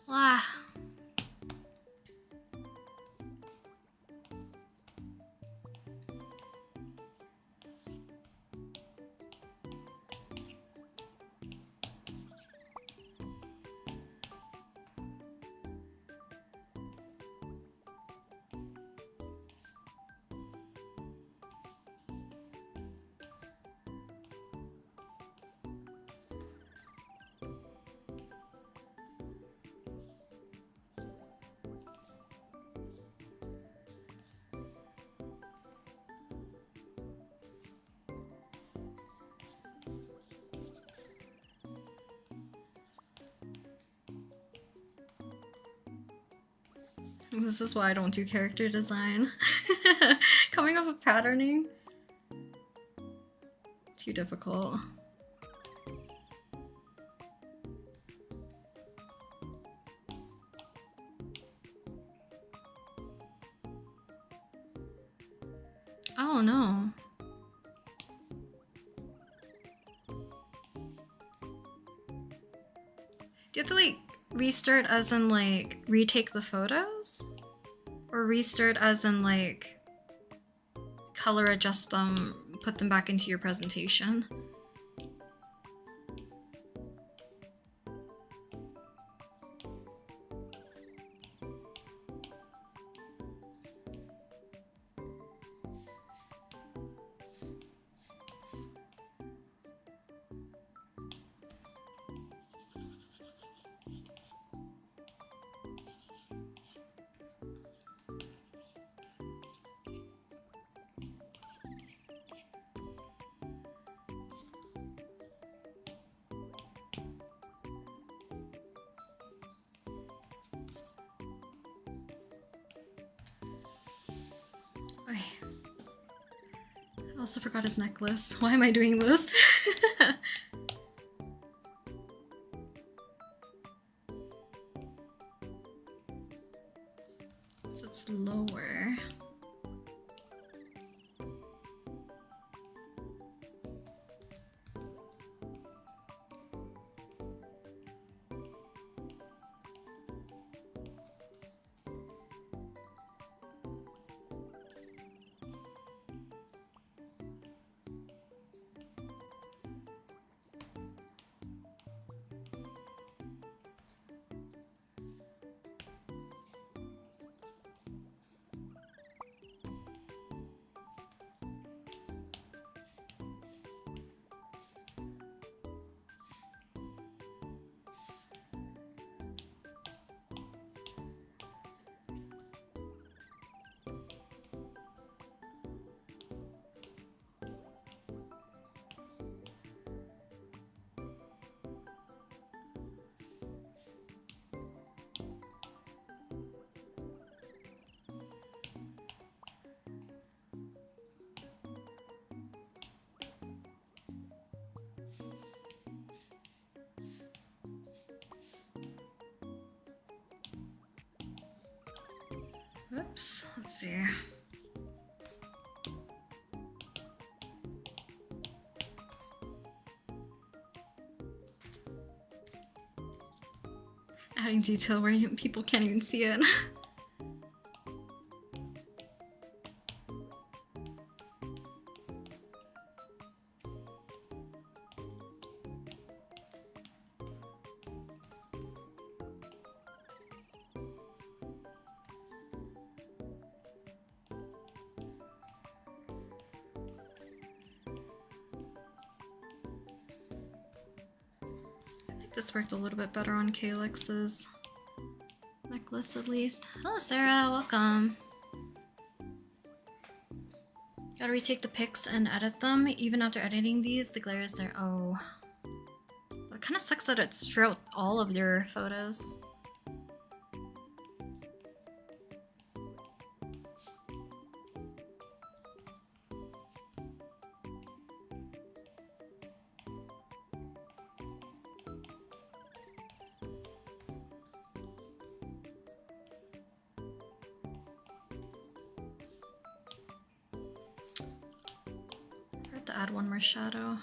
Wow. This is why I don't do character design. Coming up with patterning? Too difficult. Oh no. Do you have to like restart as in like retake the photos? Or restart as in like color adjust them, put them back into your presentation? Okay. I also forgot his necklace. Why am I doing this? So it's lower. Oops, let's see. Adding detail where people can't even see it. this worked a little bit better on Calyx's necklace at least. Hello Sarah, welcome. Gotta retake the pics and edit them. Even after editing these, the glare is there. Oh. It kind of sucks that it's throughout all of your photos. To add one more shadow.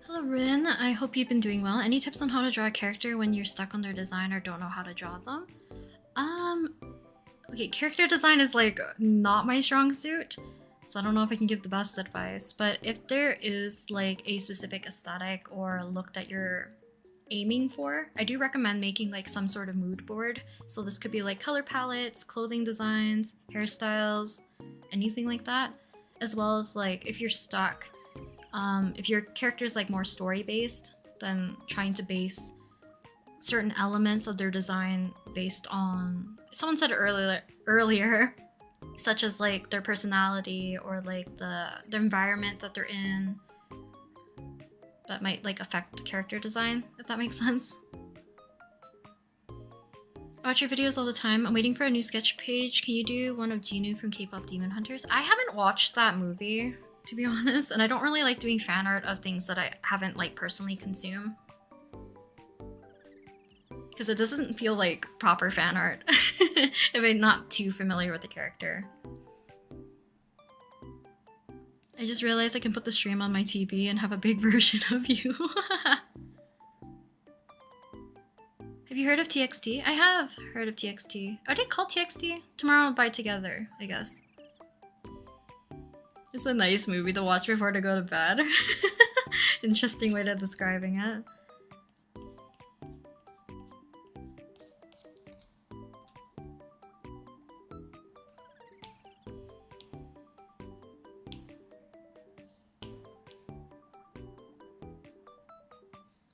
Hello Rin, I hope you've been doing well. Any tips on how to draw a character when you're stuck on their design or don't know how to draw them? Okay, character design is like not my strong suit, so I don't know if I can give the best advice, but if there is like a specific aesthetic or look that you're aiming for, I do recommend making like some sort of mood board. So this could be like color palettes, clothing designs, hairstyles, anything like that, as well as like if you're stuck. If your character is like more story based, then trying to base certain elements of their design based on, someone said earlier, such as like their personality or like the environment that they're in, that might like affect character design, if that makes sense. I watch your videos all the time. I'm waiting for a new sketch page. Can you do one of Jinu from K-pop Demon Hunters? I haven't watched that movie, to be honest, and I don't really like doing fan art of things that I haven't like personally consumed, because it doesn't feel like proper fan art if I'm not too familiar with the character. I just realized I can put the stream on my TV and have a big version of you. Have you heard of TXT? I have heard of TXT. Are they called TXT? Tomorrow we'll buy together, I guess. It's a nice movie to watch before to go to bed. Interesting way of describing it.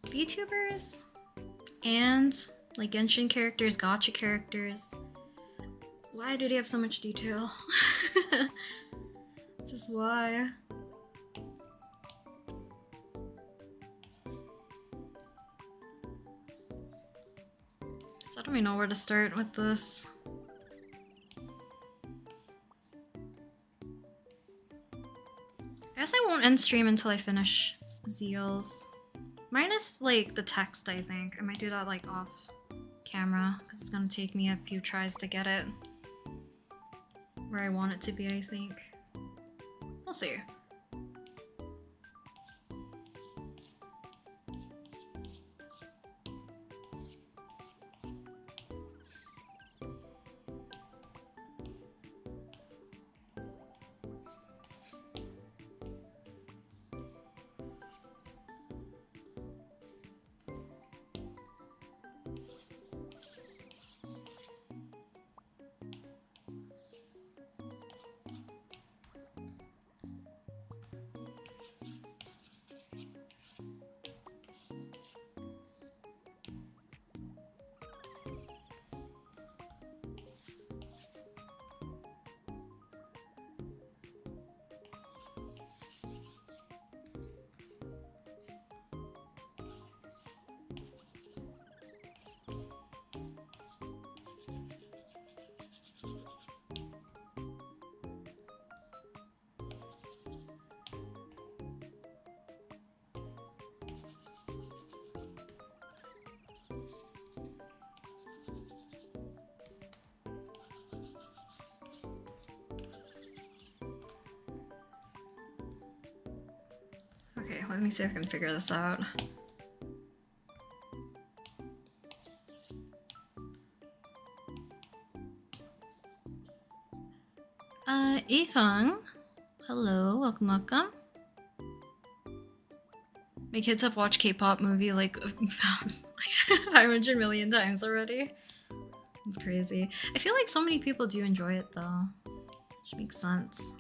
VTubers and like Genshin characters, gacha characters. Why do they have so much detail? Just why? So I don't even know where to start with this. I guess I won't end stream until I finish Zeals. Minus like the text, I think. I might do that like off camera because it's gonna take me a few tries to get it where I want it to be, I think. We'll see. Okay, let me see if I can figure this out. Ifang. Hello, welcome, welcome. My kids have watched K-pop movie like 500 million times already. It's crazy. I feel like so many people do enjoy it though. Which makes sense.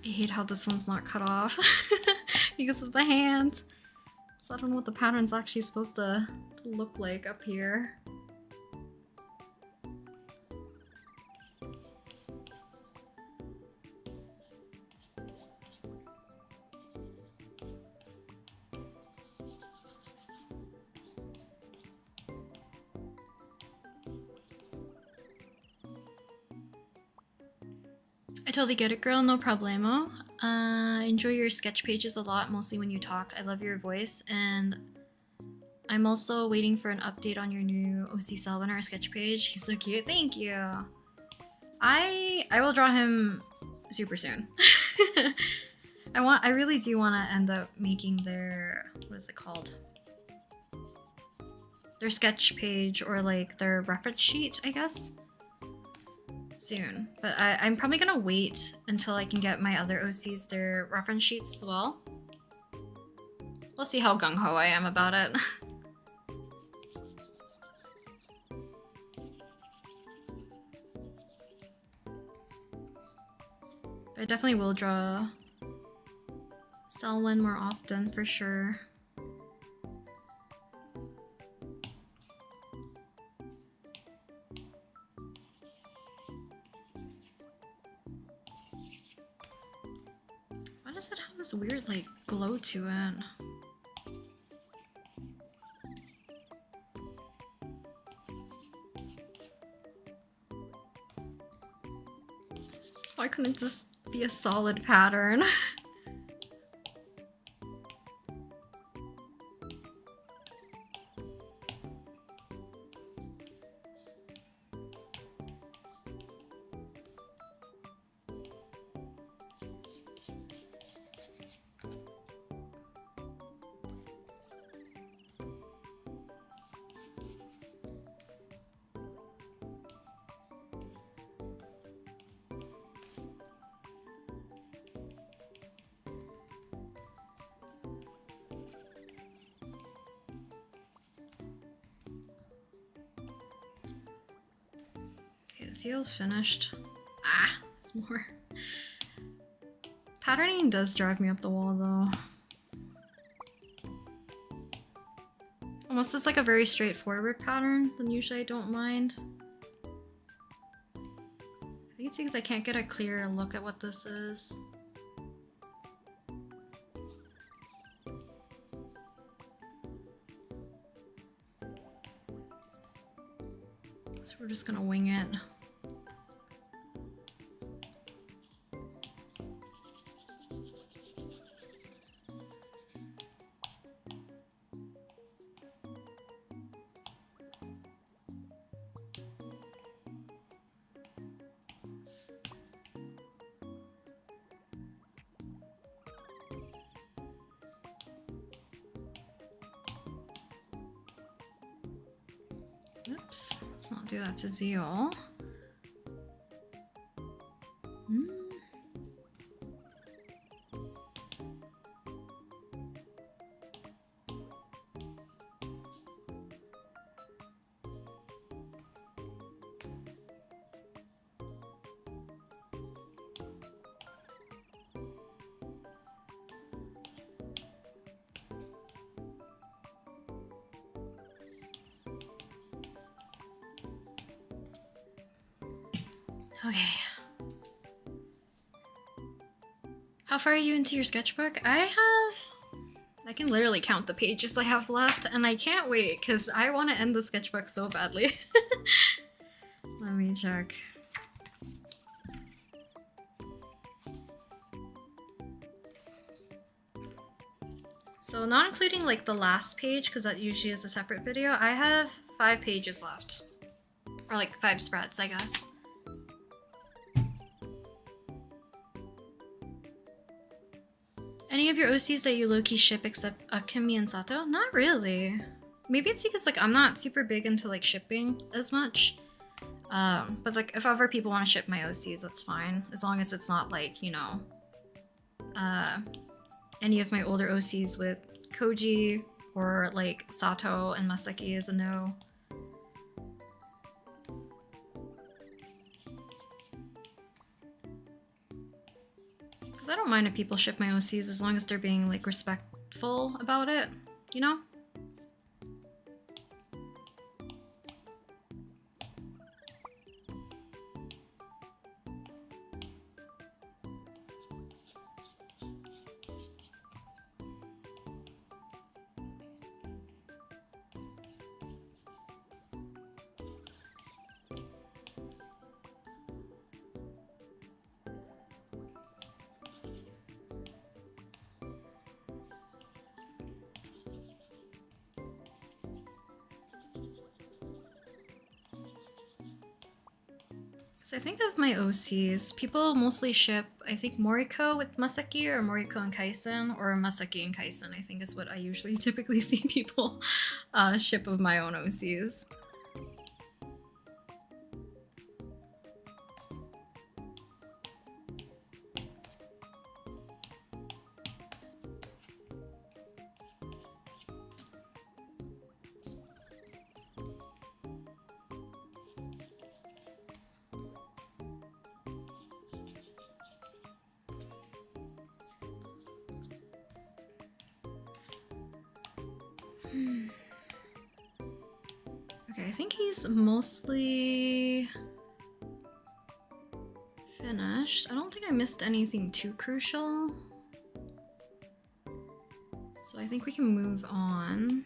I hate how this one's not cut off because of the hand. So I don't know what the pattern's actually supposed to look like up here. I totally get it, girl. No problemo. Enjoy your sketch pages a lot, mostly when you talk. I love your voice, and I'm also waiting for an update on your new OC Selwyn, our sketch page. He's so cute. Thank you. I will draw him super soon. I really do want to end up making their, what is it called? Their sketch page, or like their reference sheet, I guess. Soon, but I'm probably gonna wait until I can get my other OCs their reference sheets as well. We'll see how gung-ho I am about it. But I definitely will draw Selwyn more often for sure. Why does it have this weird like glow to it? Why couldn't this be a solid pattern? Seal finished. Ah, there's more. Patterning does drive me up the wall though. Unless it's like a very straightforward pattern, then usually I don't mind. I think it's because I can't get a clear look at what this is. So we're just gonna wing it. Oops, let's not do that to Zeal. Okay. How far are you into your sketchbook? I can literally count the pages I have left, and I can't wait because I want to end the sketchbook so badly. Let me check. So not including like the last page, because that usually is a separate video, I have 5 pages left. Or like 5 spreads, I guess. Any of your OCs that you low-key ship except Akemi and Sato? Not really. Maybe it's because like I'm not super big into like shipping as much. But like if ever people want to ship my OCs, that's fine. As long as it's not like, you know, any of my older OCs with Koji or like Sato and Masaki is a no. Because I don't mind if people ship my OCs as long as they're being like respectful about it, you know? So I think of my OCs, people mostly ship, I think Moriko with Masaki or Moriko and Kaisen, or Masaki and Kaisen, I think is what I usually typically see people ship of my own OCs. Okay, I think he's mostly finished. I don't think I missed anything too crucial. So I think we can move on.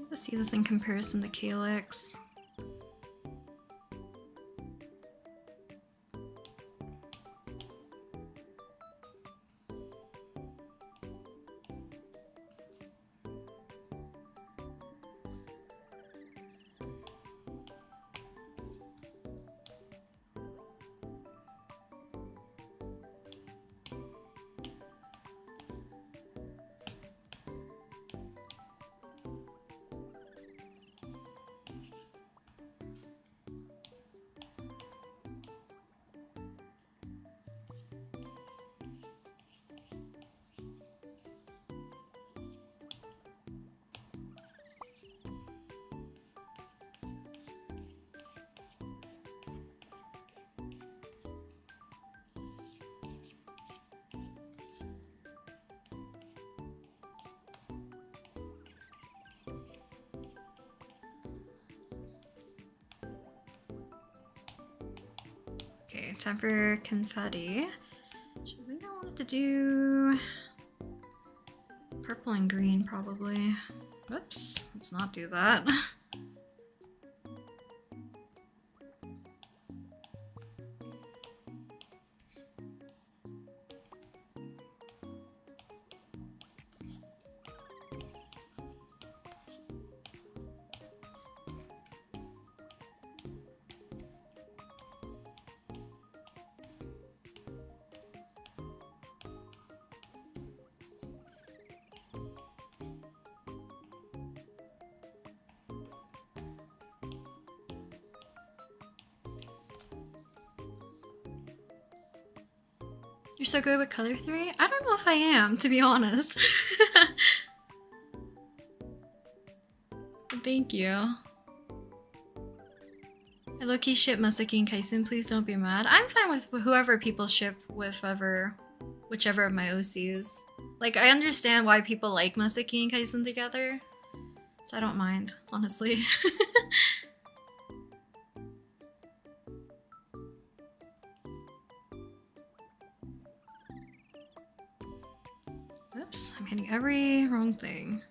Let's see this in comparison to Calyx. Okay, time for confetti. I think I wanted to do purple and green probably. Whoops, let's not do that. You're so good with color theory? I don't know if I am, to be honest. Thank you. I low-key ship Masaki and Kaisen, please don't be mad. I'm fine with whoever people ship with whichever of my OCs. Like, I understand why people like Masaki and Kaisen together. So I don't mind, honestly. Oops, I'm hitting every wrong thing.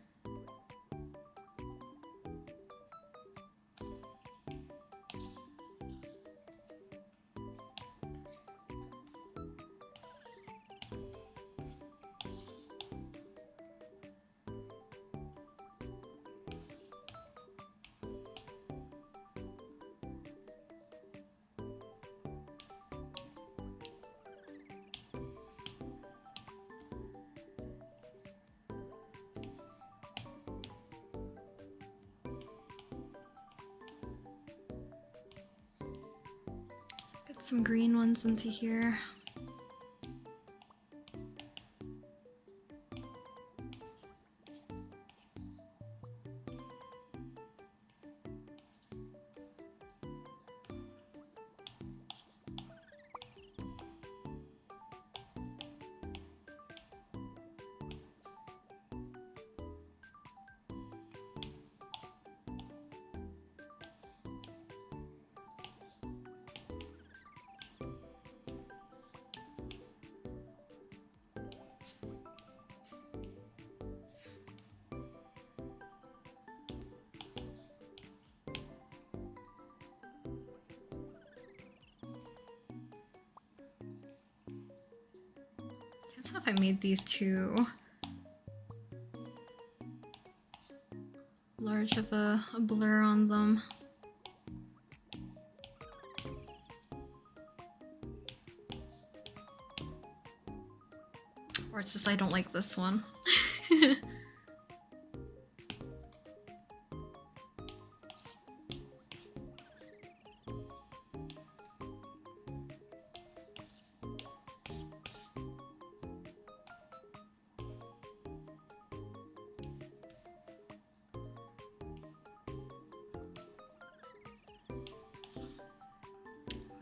Get some green ones into here. Can't tell if I made these too large of a blur on them. Or it's just I don't like this one.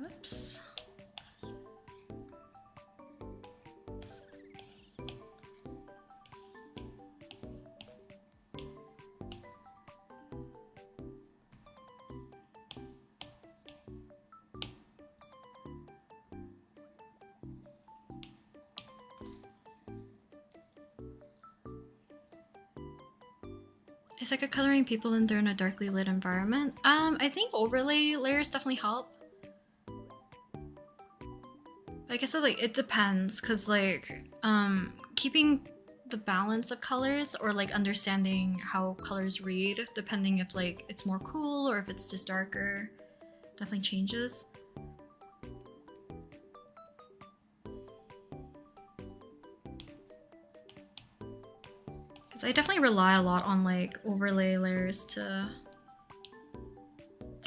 Whoops. Is it good coloring people when they're in a darkly lit environment? I think overlay layers definitely help. I guess it depends, cause like keeping the balance of colors or like understanding how colors read, depending if like it's more cool or if it's just darker, definitely changes. Cause I definitely rely a lot on like overlay layers to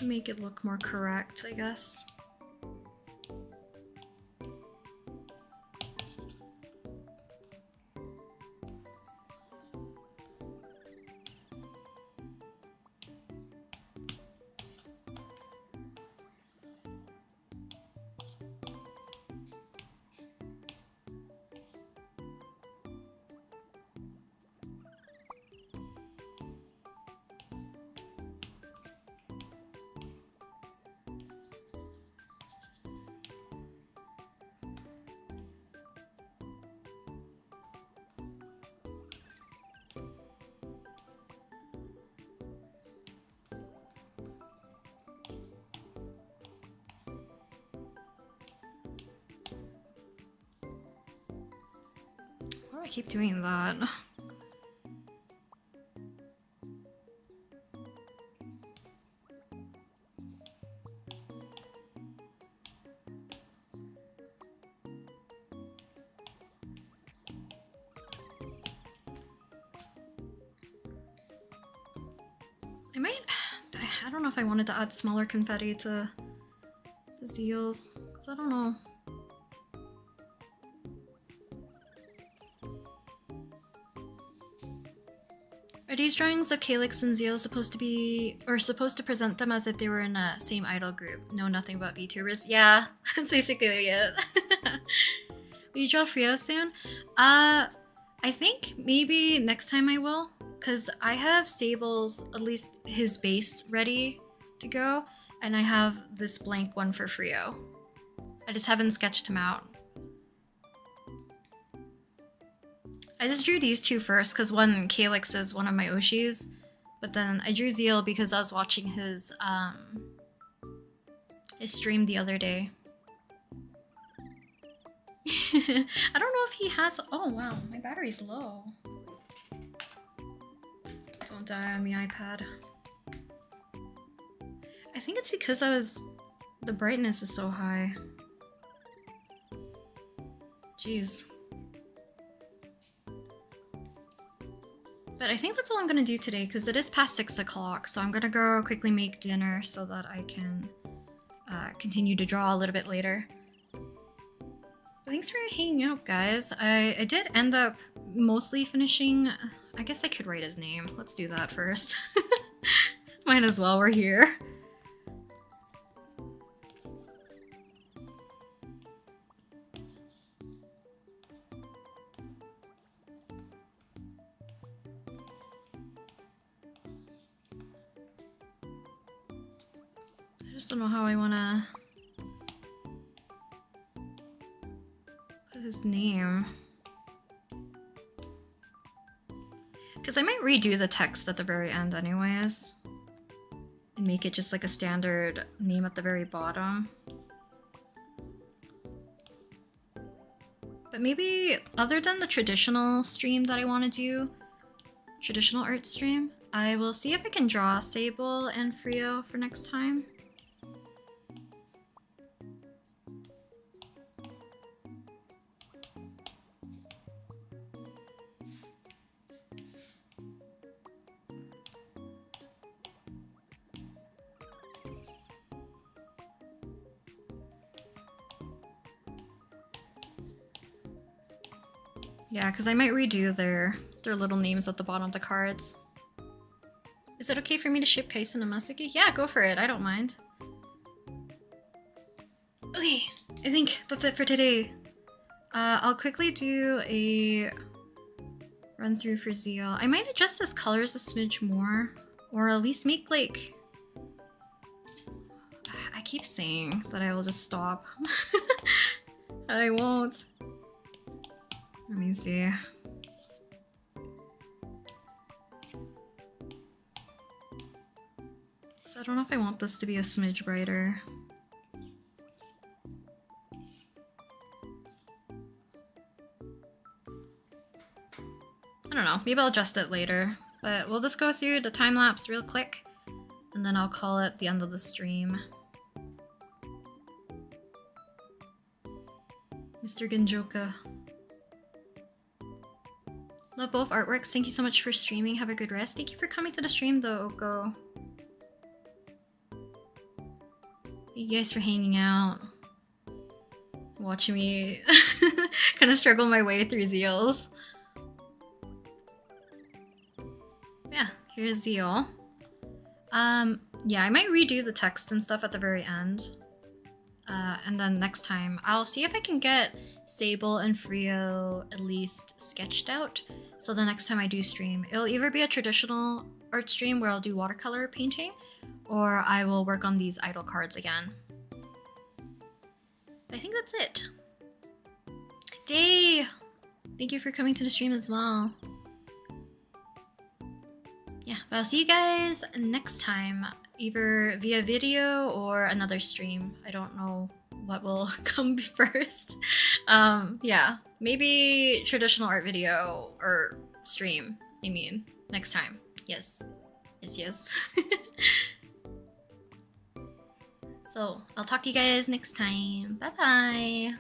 make it look more correct, I guess. Why do I keep doing that? I don't know if I wanted to add smaller confetti to the seals, because I don't know. these drawings of Calyx and Zeal supposed to be, or supposed to present them as if they were in a same idol group? Know nothing about VTubers? Yeah, that's basically it. Will you draw Frio soon? I think maybe next time I will, because I have Sable's, at least his base, ready to go, and I have this blank one for Frio. I just haven't sketched him out. I just drew these two first because one, Calyx, is one of my Oshis, but then I drew Zeal because I was watching his stream the other day. I don't know if he has. Oh wow, my battery's low. Don't die on the iPad. I think it's because the brightness is so high. Jeez. But I think that's all I'm gonna do today because it is past 6 o'clock, so I'm gonna go quickly make dinner so that I can continue to draw a little bit later. But thanks for hanging out, guys. I did end up mostly finishing. I guess I could write his name. Let's do that first. Might as well, we're here. I just don't know how I wanna put his name. Because I might redo the text at the very end anyways. And make it just like a standard name at the very bottom. But maybe other than the traditional stream that I want to do, traditional art stream, I will see if I can draw Sable and Frio for next time. Yeah, because I might redo their little names at the bottom of the cards. Is it okay for me to ship Kaisen and Masuki? Yeah, go for it. I don't mind. Okay, I think that's it for today. I'll quickly do a run through for Zeal. I might adjust his colors a smidge more, or at least make like... I keep saying that I will just stop. And I won't. Let me see. So I don't know if I want this to be a smidge brighter. I don't know, maybe I'll adjust it later. But we'll just go through the time lapse real quick, and then I'll call it the end of the stream. Mr. Genjoka. Love both artworks. Thank you so much for streaming. Have a good rest. Thank you for coming to the stream though, Oko. Thank you guys for hanging out. Watching me kind of struggle my way through Zeals. Yeah, here's Zeal. Yeah, I might redo the text and stuff at the very end. And then next time, I'll see if I can get Sable and Frio at least sketched out. So the next time I do stream, it'll either be a traditional art stream where I'll do watercolor painting, or I will work on these idol cards again. I think that's it. Day! Thank you for coming to the stream as well. Yeah, but I'll see you guys next time, either via video or another stream. I don't know what will come first. Yeah, maybe traditional art video or stream, I mean, next time. Yes. Yes, yes. So, I'll talk to you guys next time. Bye-bye!